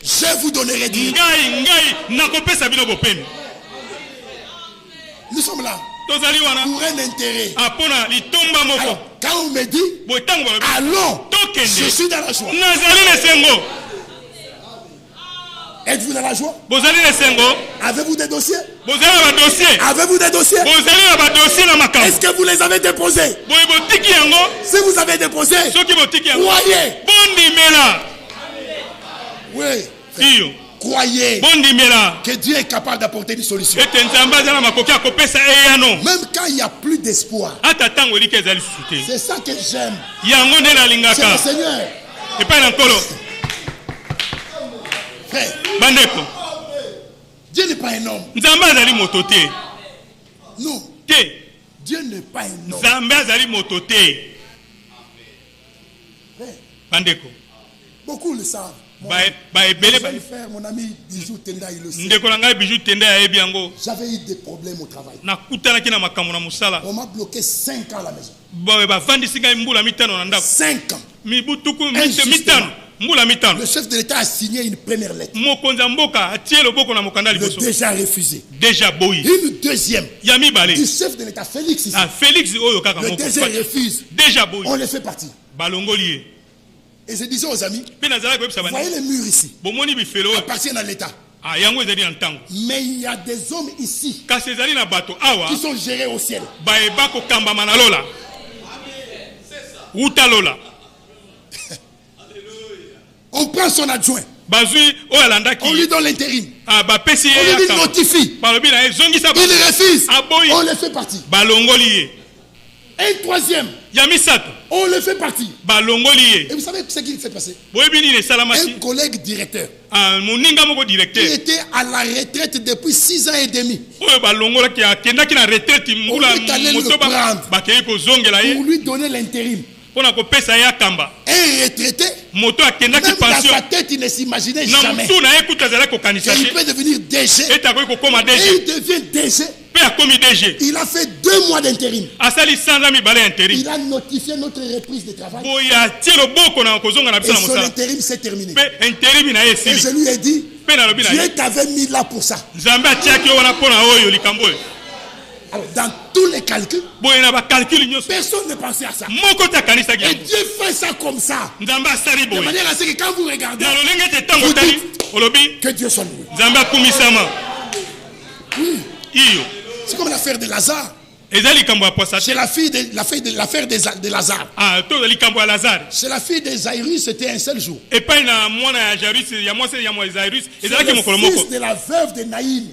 je vous donnerai du. Nous sommes là pour un intérêt. Alors, quand on me dit allons, je suis dans la joie. Êtes-vous dans la joie? Avez-vous des dossiers? Avez-vous des dossiers? Est-ce que vous les avez déposés? Si vous avez déposé, croyez. Oui. Croyez que Dieu est capable d'apporter une solution. Même quand il n'y a plus d'espoir. C'est ça que j'aime. C'est le Seigneur. Frère, Dieu n'est pas un homme. Non. Dieu n'est pas un homme. Frère, beaucoup le savent. Frère, mon ami Bijou Tenda, il le sait. J'avais eu des problèmes au travail. On m'a bloqué 5 ans à la maison. 5 ans. Le chef de l'État a signé une première lettre. Le déjà refusé. Une deuxième. Du chef de l'État, Félix. Ici. Le deuxième refuse. On le fait partir. Et je disais aux amis, voyez les murs ici. Appartiennent à l'État. Mais il y a des hommes ici qui sont gérés au ciel. On prend son adjoint. On lui donne l'intérim. On lui notifie. Il refuse. On le fait partir. Un troisième. On le fait partir. Et vous savez ce qui s'est passé? Un collègue directeur qui était à la retraite depuis 6 ans et demi. On est allé le prendre pour lui donner l'intérim. Un retraité, même dans sa tête, il ne s'imaginait jamais qu'il peut devenir DG. Et il devient DG. Il a fait 2 mois d'intérim. Il a notifié notre reprise de travail. Et son intérim s'est terminé. Et je lui ai dit, Dieu t'avait mis là pour ça. Alors, dans tous les calculs, personne ne pensait à ça. Et Dieu fait ça comme ça. De manière à ce que quand vous regardez, vous dites que Dieu soit loué. Oui. C'est comme l'affaire de Lazare. C'est l'affaire de Lazare. C'est la fille de Jairus, c'était un seul jour. C'est le fils de la veuve de Naïm.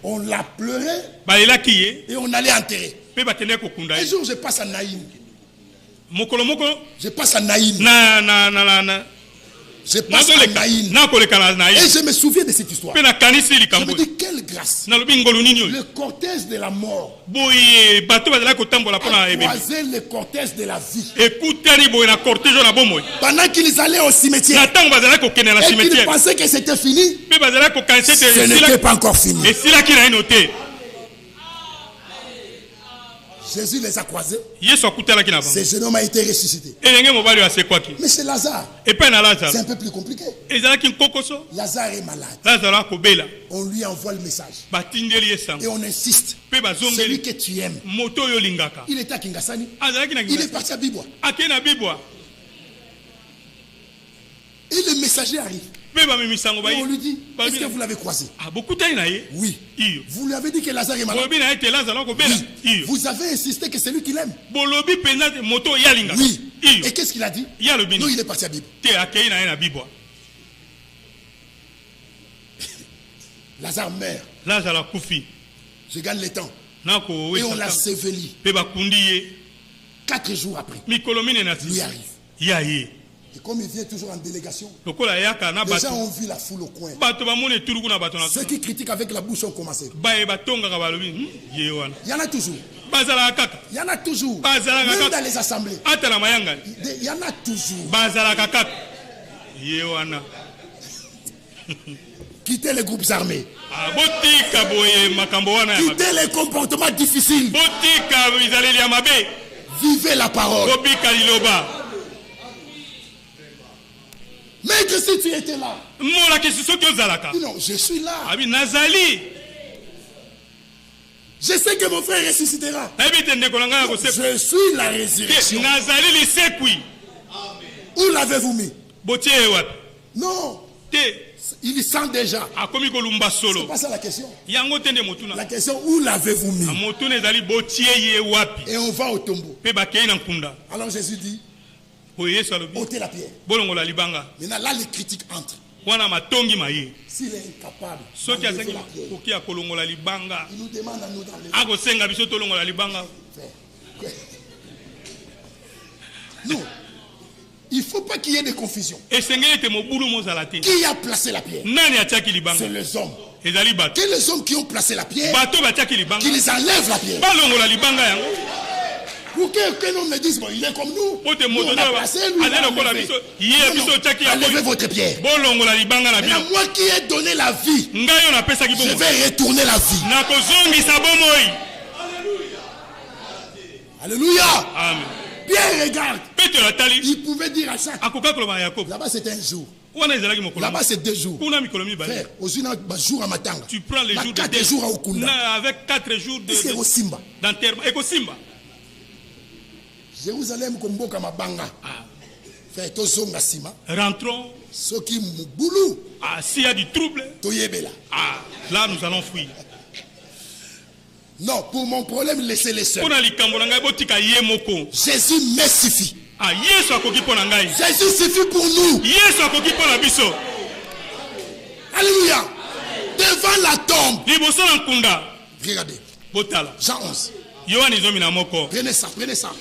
On l'a pleuré et on allait enterrer. Un jour, je passe à Naïm. Je passe à Naïn. Et je me souviens de cette histoire. Je me dis, quelle grâce. Le cortège de la mort a croisé le cortège de la vie. Pendant qu'ils allaient au cimetière et qu'ils pensaient que c'était fini, ce n'était pas encore fini. Jésus les a croisés. Ce jeune homme a été ressuscité. Mais c'est Lazare. C'est un peu plus compliqué. Lazare est malade. On lui envoie le message. Et on insiste. Celui que tu aimes. Il était à Kingasani. Il est parti à Bibwa. Et le messager arrive. Et on lui dit, est-ce que vous l'avez croisé? Oui. Vous lui avez dit que Lazare est malade. Oui. Vous avez insisté que c'est lui qui l'aime. Oui. Et qu'est-ce qu'il a dit? Non, il est parti à Bibwa. Lazare meurt. Je gagne le temps. Et on l'a séveli. 4 jours après, lui arrive. Et comme il vient toujours en délégation, les gens ont vu la foule au coin. Ceux qui critiquent avec la bouche ont commencé. Il y en a toujours. Il y en a toujours. Même dans les assemblées. Il y en a toujours. Quittez les groupes armés. Quittez les comportements difficiles. Vivez la parole. Mais que si tu étais là. Non, je suis là. Je sais que mon frère ressuscitera. Je suis la résurrection. Où l'avez-vous mis? Non. Il sent déjà. C'est pas ça la question. La question, où l'avez-vous mis? Et on va au tombeau. Alors Jésus dit, ôtez la pierre. Maintenant là les critiques entrent. S'il est incapable d'enlever la pierre, il nous demande à nous d'enlever. Non. Il ne faut pas qu'il y ait de confusion. Qui a placé la pierre? C'est les hommes. Que les hommes qui ont placé la pierre, qu'ils enlèvent la pierre. Pour que l'on me dise, bon, il est comme nous. Nous on a placé, lui on a enlevé. Enlevez votre pierre. Maintenant, moi qui ai donné la vie, je vais retourner la vie. Alléluia. Amen. Bien, regarde. Il pouvait dire à chaque. Là-bas, c'est un jour. Là-bas, c'est 2 jours. Frère, jour à matin. Tu prends les jours de 4 jours à Okunda. Avec 4 jours d'enterrement. Jérusalem, Komboka Mabanga. Frère, Tozonga Sima. Rentrons. Soki Mouboulou. S'il y a du trouble. Toyebela. Là, nous allons fuir. Non, pour mon problème, laissez-les seuls. Jésus me suffit. Jésus suffit pour nous. Alléluia. Devant la tombe. Regardez. Jean 11. Prenez ça. Ça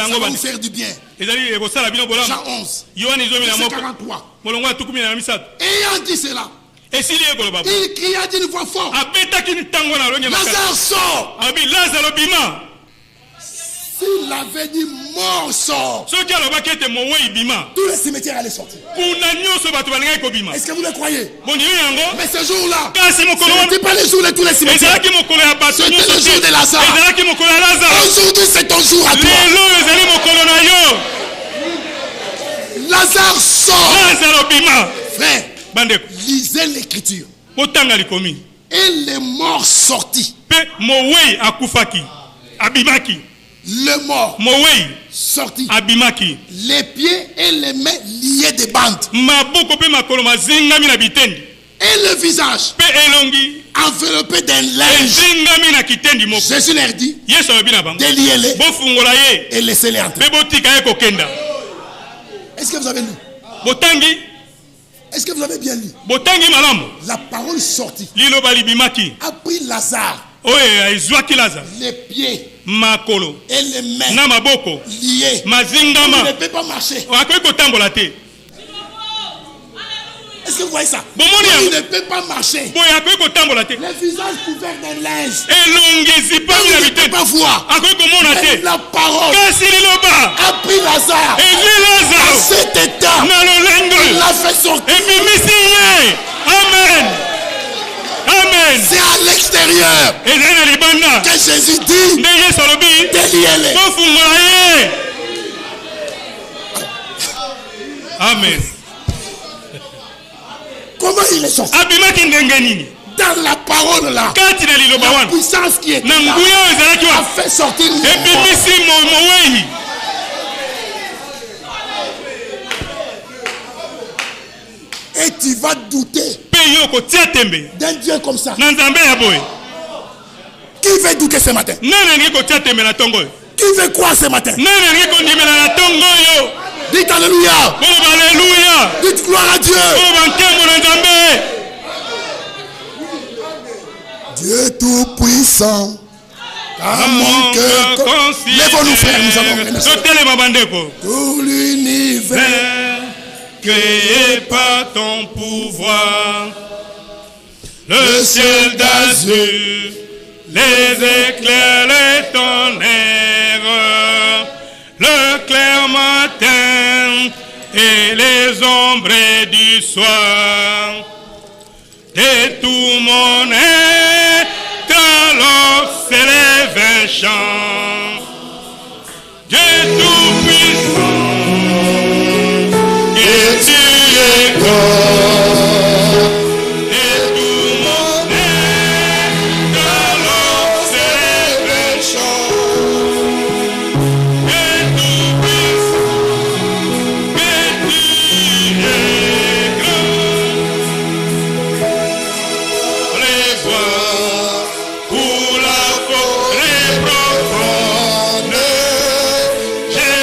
va vous faire du bien. Jean 11. Verset 43. Ayant dit cela, il cria d'une voix forte, Lazare sort. S'il avait dit mort sort, tous les cimetières allaient sortir. Est-ce que vous le croyez? Mais ce jour-là, ce n'était pas le jour de tous les cimetières. C'était le jour de Lazare. Aujourd'hui c'est ton jour à toi. Lazare sort. Frère, lisez l'écriture. Et les morts sortis. Le mort sorti, les pieds et les mains liés de bandes, et le visage enveloppé d'un linge. Jésus leur dit, déliez-les et laissez-les entrer. Est-ce que vous avez lu? Est-ce que vous avez bien lu? La parole sortie a pris Lazare, les pieds et les mains liés. Il ne peut pas marcher. Est-ce que vous voyez ça? Il ne peut pas marcher. Le visage couvert d'un linge. Il ne peut pas voir. Et la parole a pris Lazare. Dans cet état, il l'a fait sortir. Amen. Amen. C'est à l'extérieur que Jésus dit déliez-les. Amen. Comment il est sorti? Dans la parole là, la puissance qui est là a fait sortir et tu vas douter d'un Dieu comme ça. Qui veut douter ce matin? Qui veut croire ce matin? Dites alléluia. Dites gloire à Dieu. Dieu tout-puissant, à mon cœur. Lèvons-nous, frères, nous allons tout l'univers créé par ton pouvoir, le ciel d'azur, les éclairs, les tonnerres, le clair matin et les ombres du soir. Et tout mon être alors s'élève un chant. Dieu tout-puissant, et tu es grand. Et tout mon être alors s'élève un chant. Et tout-puissant, et tu es grand. Les voix pour la forêt profonde, j'ai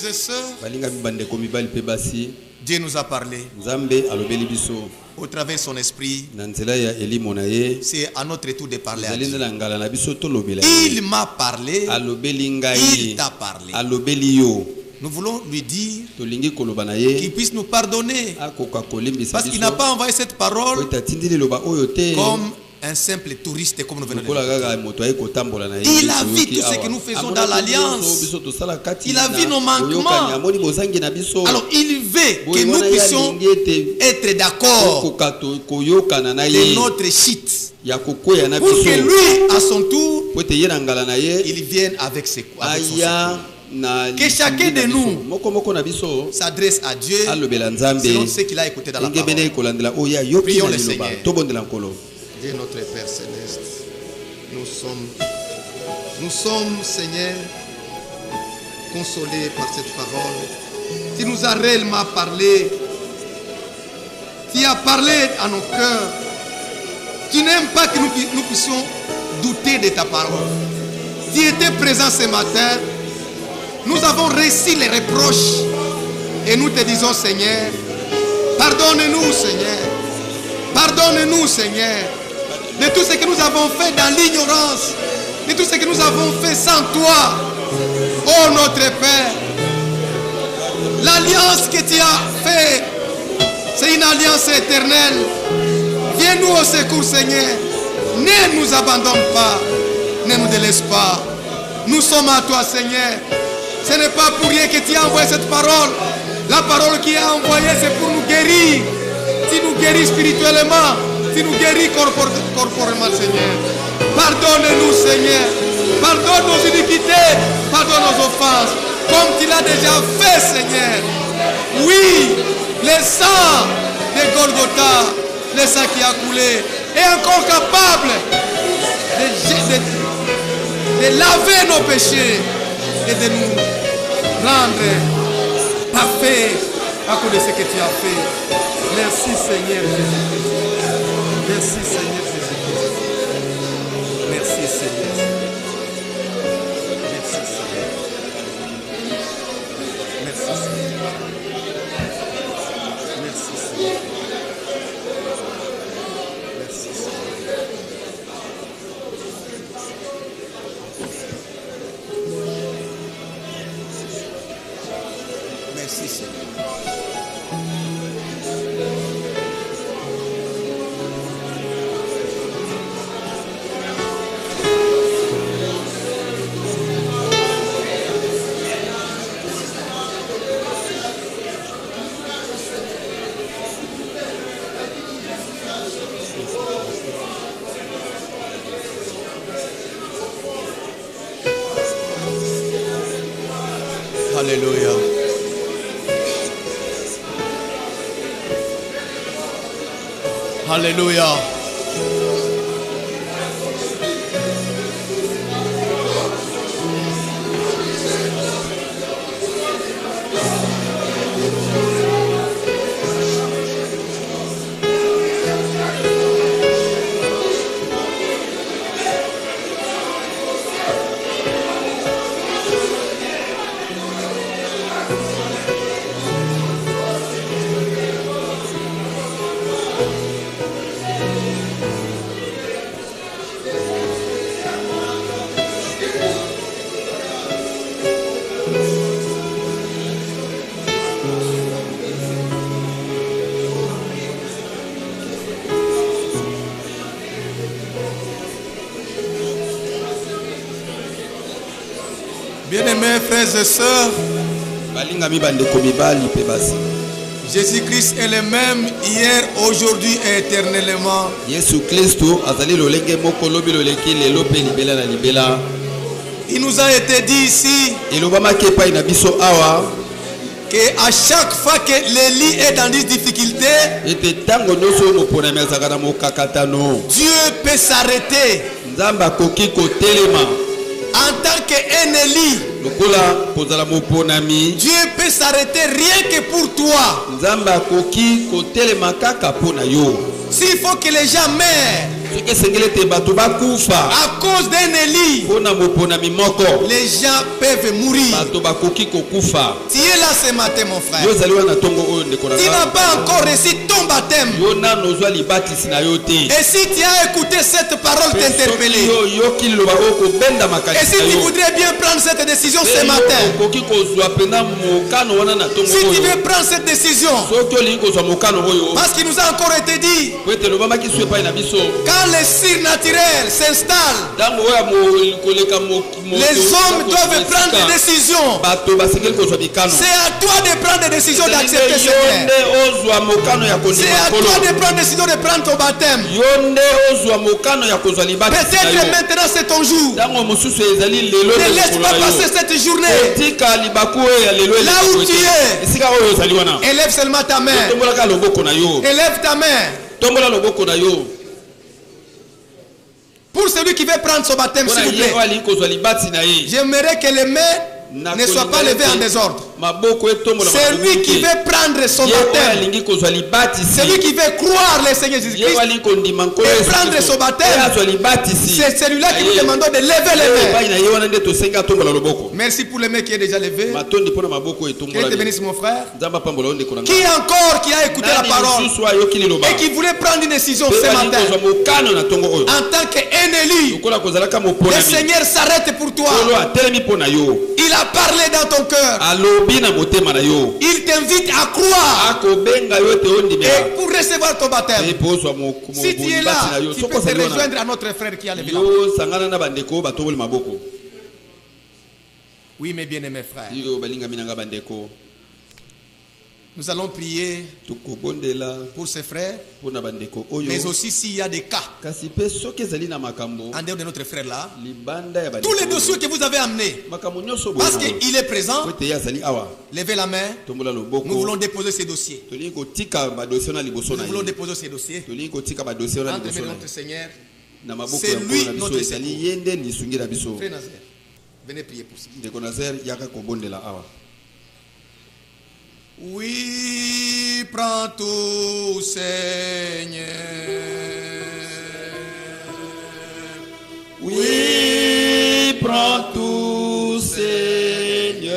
frères et sœurs, Dieu nous a parlé au travers de son esprit. C'est à notre tour de parler à Dieu. Il m'a parlé, il t'a parlé. Nous voulons lui dire qu'il puisse nous pardonner, parce qu'il n'a pas envoyé cette parole comme un simple touriste, comme nous venons de le dire. Il a vu tout ce que nous faisons dans l'alliance. Il a vu nos manquements. Alors il veut que nous puissions être d'accord de notre shit, pour que lui, à son tour, il vienne avec son que chacun de nous s'adresse à Dieu selon ce qu'il a écouté dans la parole. Prions le Seigneur. Dieu notre Père Céleste, nous sommes, Seigneur, consolés par cette parole. Tu nous as réellement parlé. Tu as parlé à nos cœurs. Tu n'aimes pas que nous puissions douter de ta parole. Tu étais présent ce matin. Nous avons reçu les reproches et nous te disons, Seigneur, pardonne-nous, Seigneur. Pardonne-nous, Seigneur, de tout ce que nous avons fait dans l'ignorance, de tout ce que nous avons fait sans toi. Oh notre Père, l'alliance que tu as faite, c'est une alliance éternelle. Viens-nous au secours, Seigneur. Ne nous abandonne pas, ne nous délaisse pas. Nous sommes à toi, Seigneur. Ce n'est pas pour rien que tu as envoyé cette parole. La parole qui est envoyée, c'est pour nous guérir. Tu nous guéris spirituellement, tu nous guéris corporellement, Seigneur. Pardonne-nous, Seigneur. Pardonne nos iniquités, pardonne nos offenses, comme tu l'as déjà fait, Seigneur. Oui, le sang de Golgotha, le sang qui a coulé, est encore capable de laver nos péchés et de nous rendre parfaits à cause de ce que tu as fait. Merci Seigneur Jésus-Christ. Merci Seigneur Jésus-Christ. Merci Seigneur. Merci Seigneur. Merci Seigneur. Merci Seigneur. Merci Seigneur. Merci Seigneur. Alléluia. Alléluia. Bien-aimés frères et sœurs, Jésus-Christ est le même hier, aujourd'hui et éternellement. Il nous a été dit ici qu'à chaque fois que l'Élie est dans des difficultés, Dieu peut s'arrêter. En tant qu'un Élie, Dieu peut s'arrêter rien que pour toi. Si S'il faut que les gens meurent à cause d'un Élie, les gens peuvent mourir. Tu es là ce matin, mon frère. Tu n'as pas encore reçu ton baptême. Et si tu as écouté cette parole t'interpeller, et si tu voudrais bien prendre cette décision ce matin, si tu veux prendre cette décision, parce qu'il nous a encore été dit, quand les cires naturels s'installent, les hommes doivent prendre des décisions. C'est à toi de prendre des décisions d'accepter ce Père. C'est à toi de prendre des décisions de prendre ton baptême. Peut-être maintenant c'est ton jour. Ne laisse pas passer cette journée. Là où tu es, élève seulement ta main. Élève ta main. Pour celui qui veut prendre son baptême, s'il vous plaît, j'aimerais que les mains ne soient pas levées en désordre. Celui qui veut prendre son baptême, celui qui veut croire le Seigneur Jésus-Christ et prendre son baptême, c'est celui-là qui nous demande de lever les mains. Merci pour les mains qui est déjà levé. Que te bénisse mon frère. Qui encore qui a écouté la parole et qui voulait prendre une décision ce matin en tant qu'un élu, le Seigneur s'arrête pour toi. Il a parlé dans ton cœur. Il t'invite à croire et pour recevoir ton baptême. Si tu es là, tu peux te rejoindre à notre frère qui a levé la main. Oui, mes bien-aimés frères, nous allons prier pour ces frères, mais aussi s'il y a des cas en dehors de notre frère là, tous les dossiers que vous avez amenés, parce qu'il est présent, levez la main, nous voulons déposer ces dossiers. Nous voulons déposer ces dossiers entre notre Seigneur. C'est lui notre Seigneur. Frère Nazaire, venez prier pour ça. Oui, prends tout, Seigneur. Oui, prends tout, Seigneur.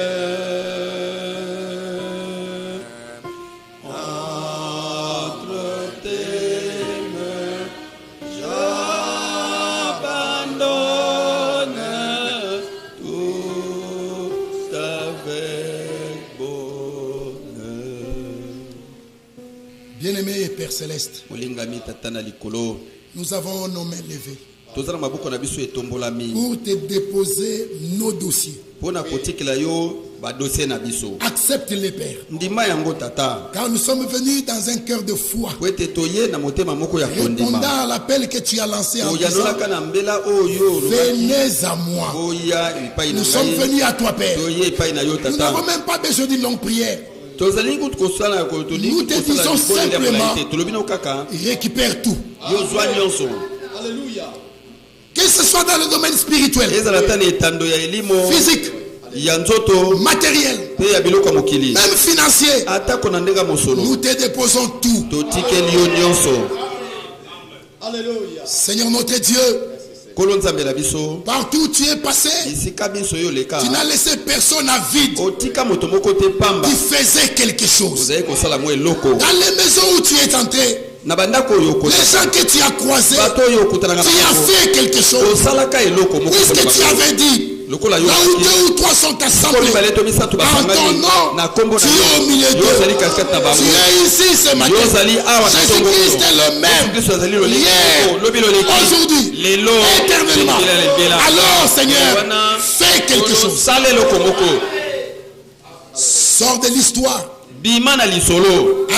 Entre tes mains, j'abandonne tout avec bonheur. Bien-aimé Père Céleste, nous avons nos mains levées pour te déposer nos dossiers. Accepte les pères, car nous sommes venus dans un cœur de foi, répondant à l'appel que tu as lancé en disant: venez à moi. Nous sommes venus à toi, Père. Nous n'avons même pas besoin d'une longue prière. Nous te disons simplement: récupère tout. Alléluia. Que ce soit dans le domaine spirituel, physique, matériel, même financier, nous te déposons tout. Alléluia. Seigneur notre Dieu, partout où tu es passé, tu n'as laissé personne à vide. Tu faisais quelque chose. Dans les maisons où tu es entré, les gens que tu as croisés, tu as fait quelque chose. Puisque tu avais dit: là où 2 ou 3 sont assemblés en ton nom, tu es au milieu d'eux. Tu es ici ce matin. Jésus-Christ est le même hier, aujourd'hui, éternellement. Alors Seigneur, fais quelque chose. Sors de l'histoire.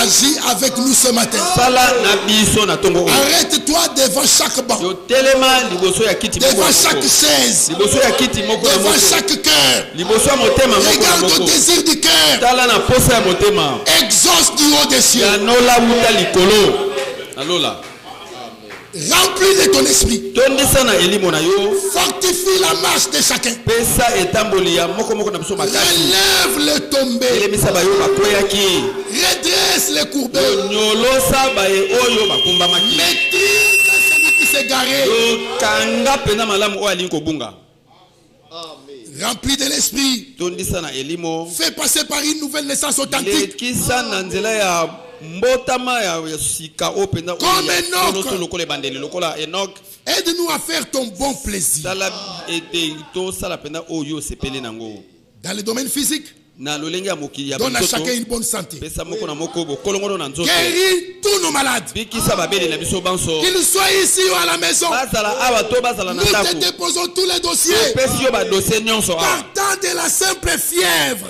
Agis avec nous ce matin. Arrête-toi devant chaque banc, devant chaque chaise, devant chaque cœur. Regarde au désir du cœur. Exauce du haut des cieux. Remplis de ton esprit. Fortifie la marche de chacun. Relève le tombé. Redresse les courbés. Maîtrise celui qui s'est garé. Remplis de l'esprit. Fais passer par une nouvelle naissance authentique. Comme Enoch. Aide-nous à faire ton bon plaisir. Dans le domaine physique, donne à chacun une bonne santé. Guéris tous nos malades. Qu'ils soient ici ou à la maison. Nous te déposons tous les dossiers. Partant de la simple fièvre.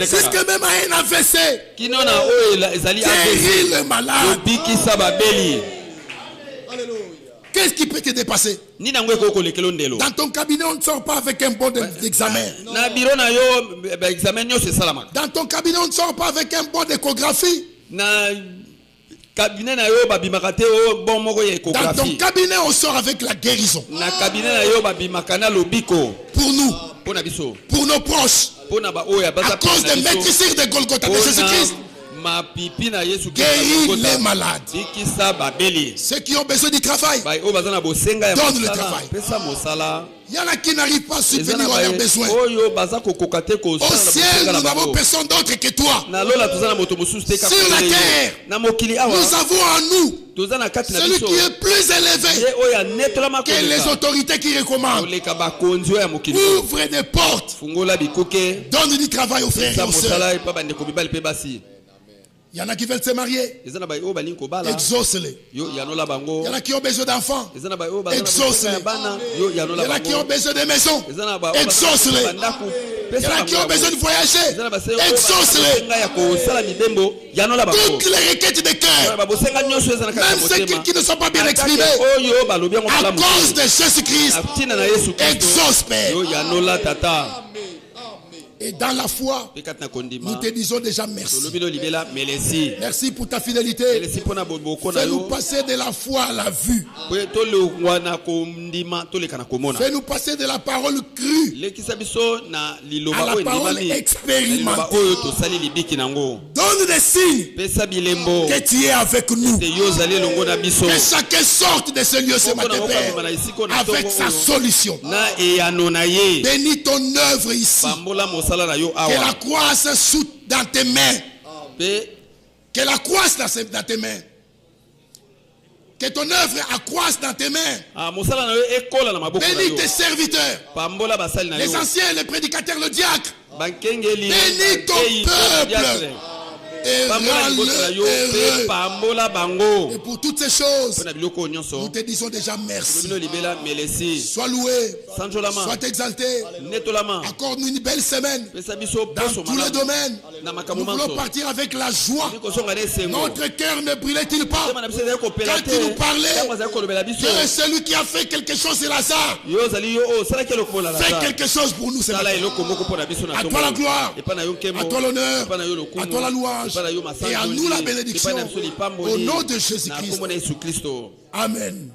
C'est ce que même à un AVC. Guéris le malade. Qu'est-ce qui peut te dépasser? Dans ton cabinet, on ne sort pas avec un bon examen. Dans ton cabinet, on ne sort pas avec un bon d'échographie. Dans ton cabinet, on sort avec la guérison. Pour nous, pour nos proches, à cause des maîtrisires de Golgotha de Jésus-Christ. Guéris les malades. Ceux qui ont besoin du travail, donne le travail. Il y en a qui n'arrivent pas à subvenir à leurs besoins. Au ciel, nous n'avons personne d'autre que toi. Sur la terre, nous avons en nous celui qui est plus élevé que les autorités qui recommandent. Ouvre des portes. Donne du travail aux frères et aux sœurs. Il y en a qui veulent se marier. Exauce-les. Il y en a qui ont besoin d'enfants. Exauce-les. Il y en a qui ont besoin de maisons. Exauce-les. Il y en a qui ont besoin de voyager. Exauce-les. Toutes les requêtes de cœur, même ceux qui ne sont pas bien exprimés, à cause de Jésus-Christ, exauce, Père. Et dans la foi, nous te disons déjà merci. Merci pour ta fidélité. Fais-nous passer de la foi à la vue. Fais-nous passer de la parole crue à la parole expérimentée. Donne des signes que tu es avec nous. Que chacun sorte de ce lieu ce matin, Père, avec sa solution. Bénis ton œuvre ici. Que la croisse soit dans tes mains. Que la croisse dans tes mains. Que ton œuvre accroisse dans tes mains. Bénis tes serviteurs. Les anciens, les prédicateurs, le diacre. Bénis ton peuple. Et pour toutes ces choses, nous te disons déjà merci. Sois loué, sois exalté. Accorde-nous une belle semaine dans tous les domaines. Nous voulons partir avec la joie. Notre cœur ne brûlait-il pas quand tu nous parlais? Tu es celui qui a fait quelque chose, c'est Lazare. Fais quelque chose pour nous, c'est à toi la gloire, à toi l'honneur, à toi la louange. Et à nous la bénédiction au nom de Jésus-Christ. Amen.